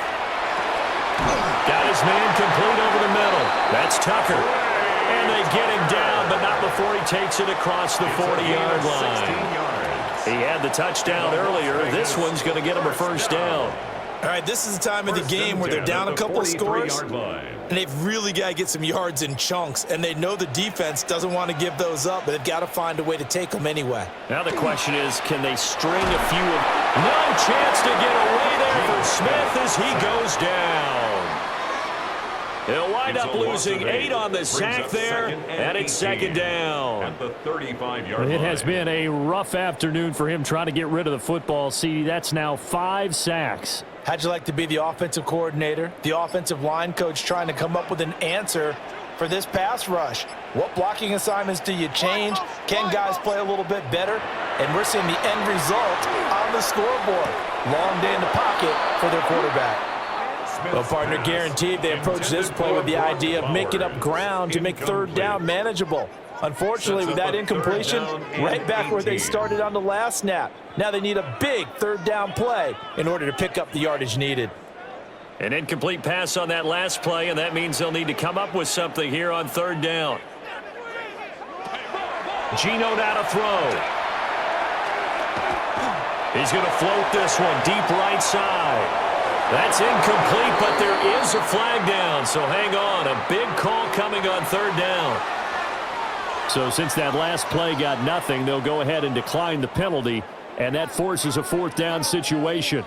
Got his man complete over the middle. That's Tucker. And they get him down, but not before he takes it across the 40-yard line. He had the touchdown earlier. This one's going to get him a first down. All right, this is the time of the game where they're down a couple of scores, and they've really got to get some yards in chunks, and they know the defense doesn't want to give those up, but they've got to find a way to take them anyway. Now the question is, can they string a few of... No chance to get away there for Smith as he goes down. He'll wind up losing 8 on the sack there, and it's 2nd down. At the 35-yard line. It has been a rough afternoon for him trying to get rid of the football. See, that's now 5 sacks. How'd you like to be the offensive coordinator, the offensive line coach trying to come up with an answer for this pass rush? What blocking assignments do you change? Can guys play a little bit better? and we're seeing the end result on the scoreboard. Long day in the pocket for their quarterback. Well, partner, guaranteed they approach this play with the idea of making up ground to make third down manageable. Unfortunately, with that incompletion, right back where they started on the last snap. Now they need a big third down play in order to pick up the yardage needed. An incomplete pass on that last play, and that means they'll need to come up with something here on third down. Geno now to throw. He's going to float this one deep right side. That's incomplete, but there is a flag down, so hang on. A big call coming on third down. So since that last play got nothing, they'll go ahead and decline the penalty, and that forces a fourth down situation.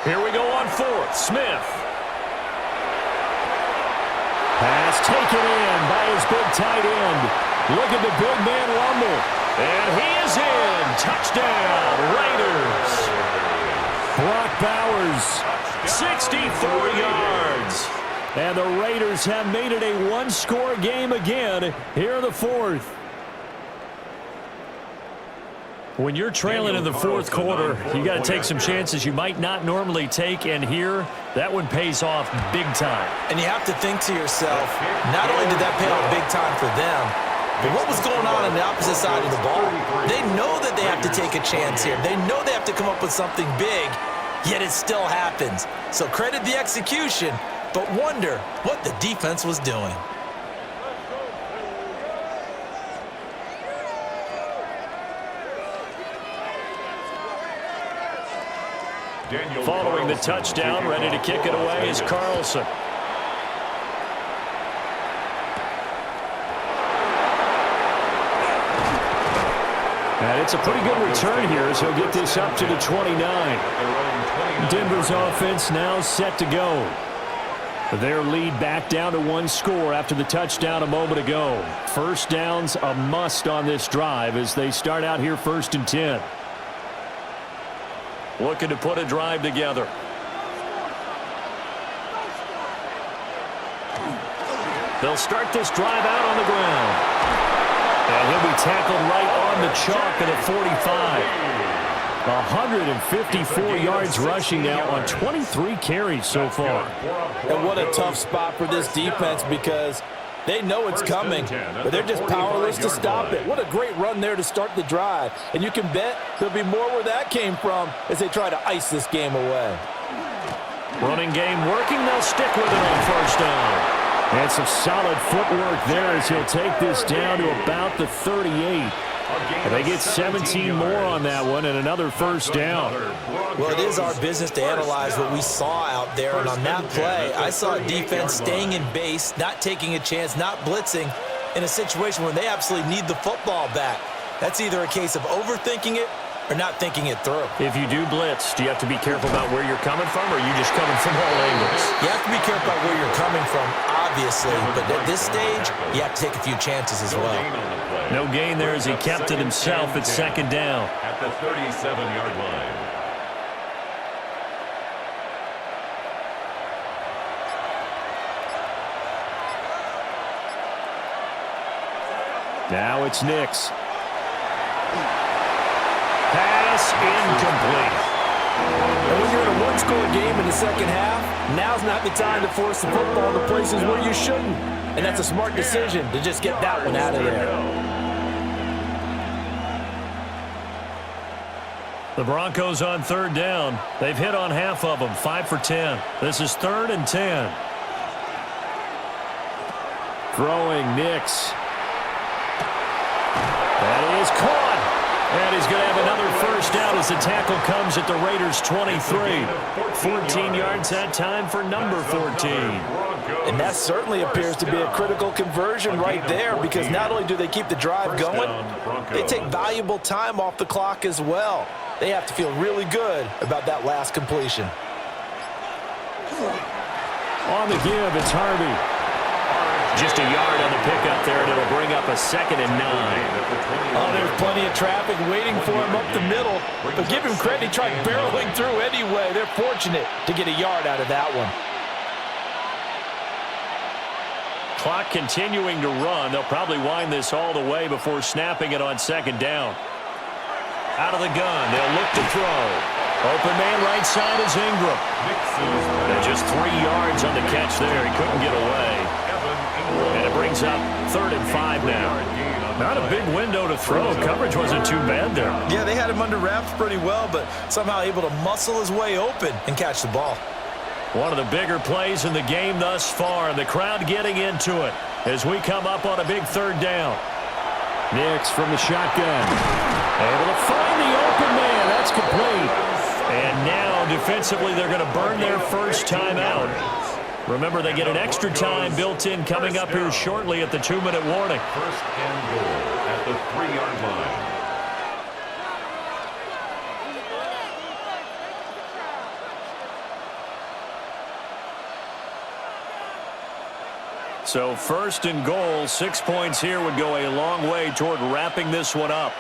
Here we go on fourth. Smith. Pass taken in by his big tight end. Look at the big man rumble. And he is in. Touchdown, Raiders. Brock Bowers. 64 yards. And the Raiders have made it a one-score game again here in the fourth. When you're trailing in the fourth quarter, you got to take some chances you might not normally take, and here, that one pays off big time. And you have to think to yourself, not only did that pay off big time for them, but what was going on the opposite side of the ball? They know that they have to take a chance here. They know they have to come up with something big, yet it still happens. So credit the execution, but wonder what the defense was doing. Following the touchdown, ready to kick it away is Carlson. And it's a pretty good return here as he'll get this up to the 29. Denver's offense now set to go. Their lead back down to one score after the touchdown a moment ago. First down's a must on this drive as they start out here 1st and 10. Looking to put a drive together. They'll start this drive out on the ground. And he'll be tackled right on the chalk at 45. 154 yards rushing now on 23 carries so far. And what a tough spot for this defense because they know it's coming, but they're just powerless to stop it. What a great run there to start the drive. And you can bet there'll be more where that came from as they try to ice this game away. Running game working. They'll stick with it on first down. And some solid footwork there as he'll take this down to about the 38. And they get 17 more on that one and another first down. Well, it is our business to analyze what we saw out there. And on that play, I saw a defense staying in base, not taking a chance, not blitzing in a situation where they absolutely need the football back. That's either a case of overthinking it or not thinking it through. If you do blitz, do you have to be careful about where you're coming from, or are you just coming from all angles? You have to be careful about where you're coming from, obviously. But at this stage, you have to take a few chances as well. No gain there as he kept it himself at second down. At the 37-yard line. Now it's Nix. Pass incomplete. And when you're in a one-score game in the second half, now's not the time to force the football to places where you shouldn't. And that's a smart decision to just get that one out of there. The Broncos on third down. They've hit on half of them, 5 for 10. This is 3rd and 10. Throwing Nix. That is caught. And he's going to have another first down as the tackle comes at the Raiders' 23. 14 yards that time for number 14. And that certainly appears to be a critical conversion right there because not only do they keep the drive going, they take valuable time off the clock as well. They have to feel really good about that last completion. On the give, it's Harvey. Just a yard on the pickup there, and it'll bring up a 2nd and 9. Oh, there's plenty of traffic waiting for him up the middle. But give him credit, he tried barreling through anyway. They're fortunate to get a yard out of that one. Clock continuing to run. They'll probably wind this all the way before snapping it on 2nd down. Out of the gun, they'll look to throw. Open man right side is Ingram. And just 3 yards on the catch there. He couldn't get away. And it brings up 3rd and 5 now. Not a big window to throw. Coverage wasn't too bad there. Yeah, they had him under wraps pretty well, but somehow able to muscle his way open and catch the ball. One of the bigger plays in the game thus far. The crowd getting into it as we come up on a big 3rd down. Nix from the shotgun. Able to find the open man. That's complete. And now defensively they're going to burn their first timeout. Remember, they get an extra time built in coming up here shortly at the 2-minute warning. 1st and goal at the 3-yard line. So 1st and goal, 6 points here would go a long way toward wrapping this one up.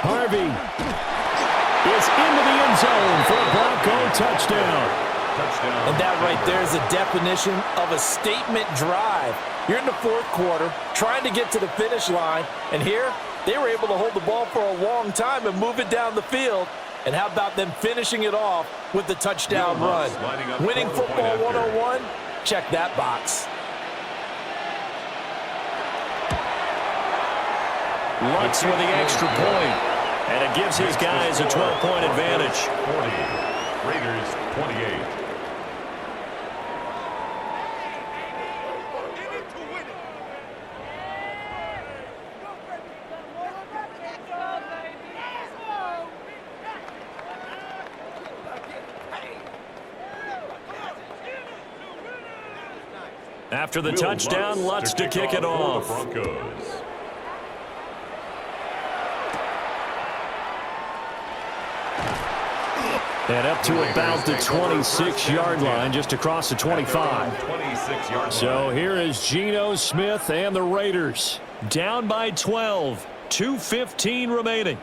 Harvey is into the end zone for a Bronco touchdown. And that right there is the definition of a statement drive. You're in the 4th quarter, trying to get to the finish line, and here they were able to hold the ball for a long time and move it down the field. And how about them finishing it off with the touchdown run? Winning football 101, check that box. Lutz with the extra point, and it gives his guys a 12-point advantage. 40, Raiders 28. After the touchdown, Lutz to kick it off. Broncos. And up to about the 26-yard line, just across the 25. So here is Geno Smith and the Raiders. Down by 12, 2:15 remaining.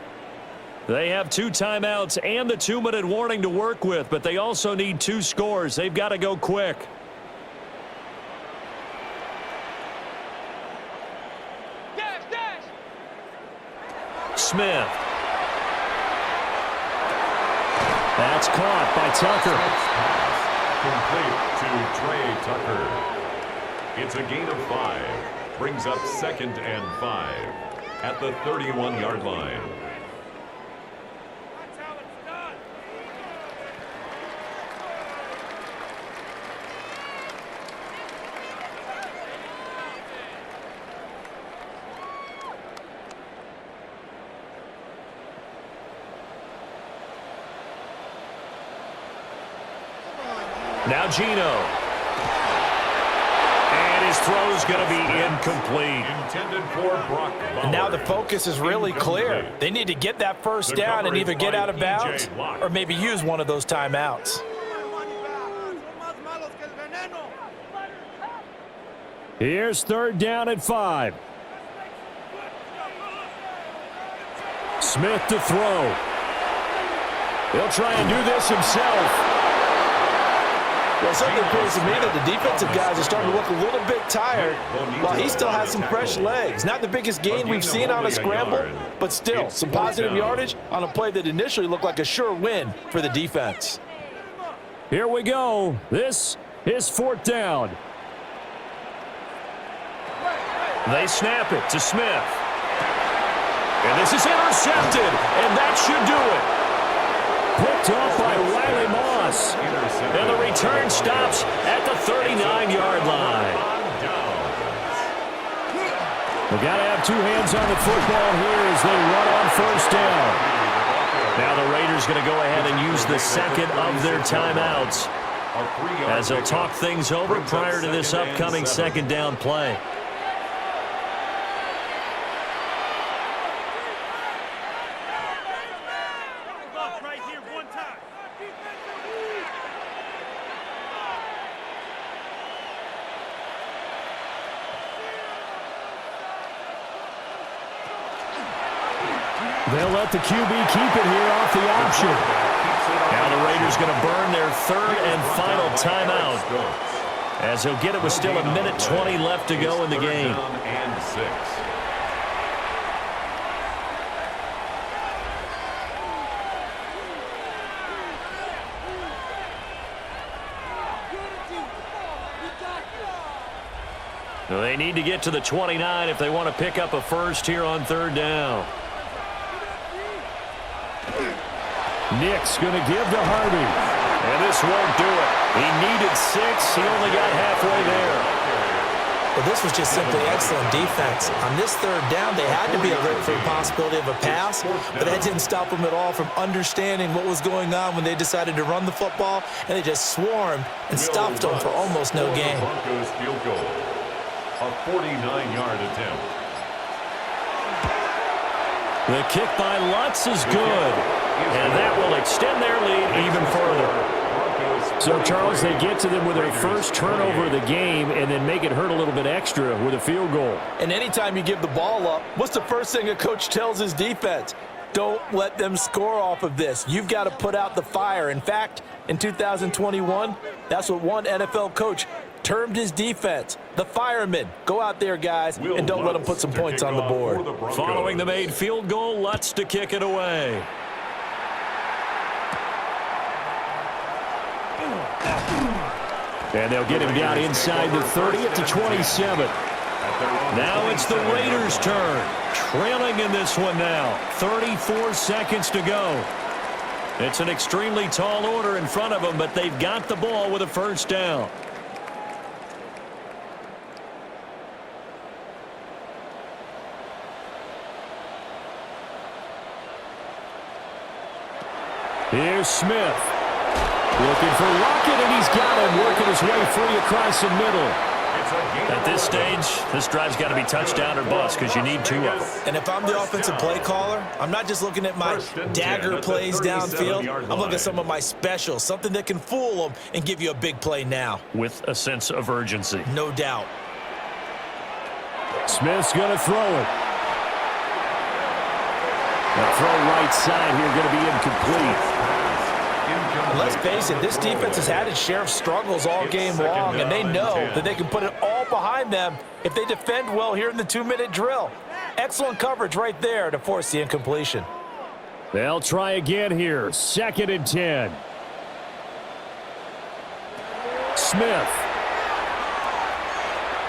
They have 2 timeouts and the 2-minute warning to work with, but they also need 2 scores. They've got to go quick. Smith. That's caught by Tucker. Complete to Trey Tucker. It's a gain of 5. Brings up 2nd and 5 at the 31-yard line. Now Geno. And his throw's going to be incomplete. Intended for Brock Bowers. And now the focus is really clear. They need to get that first down and either get out of bounds or maybe use one of those timeouts. Here's 3rd down at 5. Smith to throw. He'll try and do this himself. Well, something appears to me that the defensive guys are starting to look a little bit tired while he still has some fresh legs. Not the biggest gain we've seen on a scramble, but still some positive yardage on a play that initially looked like a sure win for the defense. Here we go. This is 4th down. They snap it to Smith. And this is intercepted, and that should do it. Picked off by Riley Moss. And the return stops at the 39-yard line. We've got to have 2 hands on the football here as they run on 1st down. Now the Raiders going to go ahead and use the 2nd of their timeouts as they'll talk things over prior to this upcoming 2nd down play. They'll let the QB keep it here off the option. Now the Raiders going to burn their third and final timeout, as he'll get it with still 1:20 left to go in the game. And 6. They need to get to the 29 if they want to pick up a first here on third down. Nick's going to give to Harvey. And this won't do it. He needed 6. He only got halfway there. Well, this was just simply excellent defense. On this third down, they had to be alert for the possibility of a pass, but that didn't stop them at all from understanding what was going on when they decided to run the football, and they just swarmed and stopped them for almost no gain. Broncos field goal. A 49-yard attempt. The kick by Lutz is good, and that will extend their lead even further. So, Charles, they get to them with their first turnover of the game and then make it hurt a little bit extra with a field goal. And anytime you give the ball up, what's the first thing a coach tells his defense? Don't let them score off of this. You've got to put out the fire. In fact, in 2021, that's what one NFL coach termed his defense, the firemen. Go out there, guys, and don't let them put some points on the board. Following the made field goal, Lutz to kick it away. And they'll get him down inside the 30 at the 27. Now it's the Raiders' turn. Trailing in this one now. 34 seconds to go. It's an extremely tall order in front of them, but they've got the ball with a first down. Here's Smith. Looking for Lockett, and he's got him, working his way free across the middle. At this stage, this drive's got to be touchdown or bust because you need 2 of them. And if I'm the offensive play caller, I'm not just looking at my dagger plays downfield. I'm looking at some of my specials, something that can fool them and give you a big play now. With a sense of urgency. No doubt. Smith's going to throw it. The throw right side here going to be incomplete. Let's face it, this defense has had its share of struggles all game long, and they know that they can put it all behind them if they defend well here in the 2-minute drill. Excellent coverage right there to force the incompletion. They'll try again here. 2nd and 10. Smith.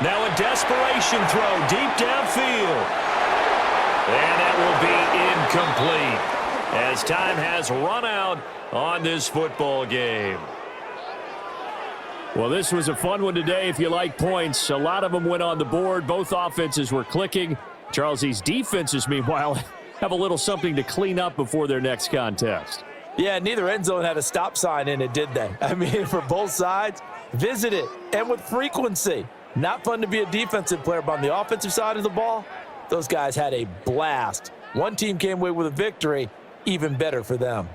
Now a desperation throw deep downfield. And that will be incomplete as time has run out on this football game. Well, this was a fun one today if you like points. A lot of them went on the board. Both offenses were clicking. Charles, these defenses, meanwhile, have a little something to clean up before their next contest. Yeah, neither end zone had a stop sign in it, did they? I mean, for both sides, visit it, and with frequency. Not fun to be a defensive player, but on the offensive side of the ball, those guys had a blast. One team came away with a victory, even better for them.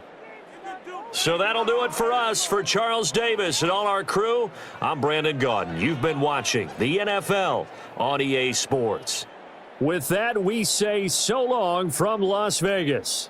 So that'll do it for us. For Charles Davis and all our crew, I'm Brandon Gaudin. You've been watching the NFL on EA Sports. With that, we say so long from Las Vegas.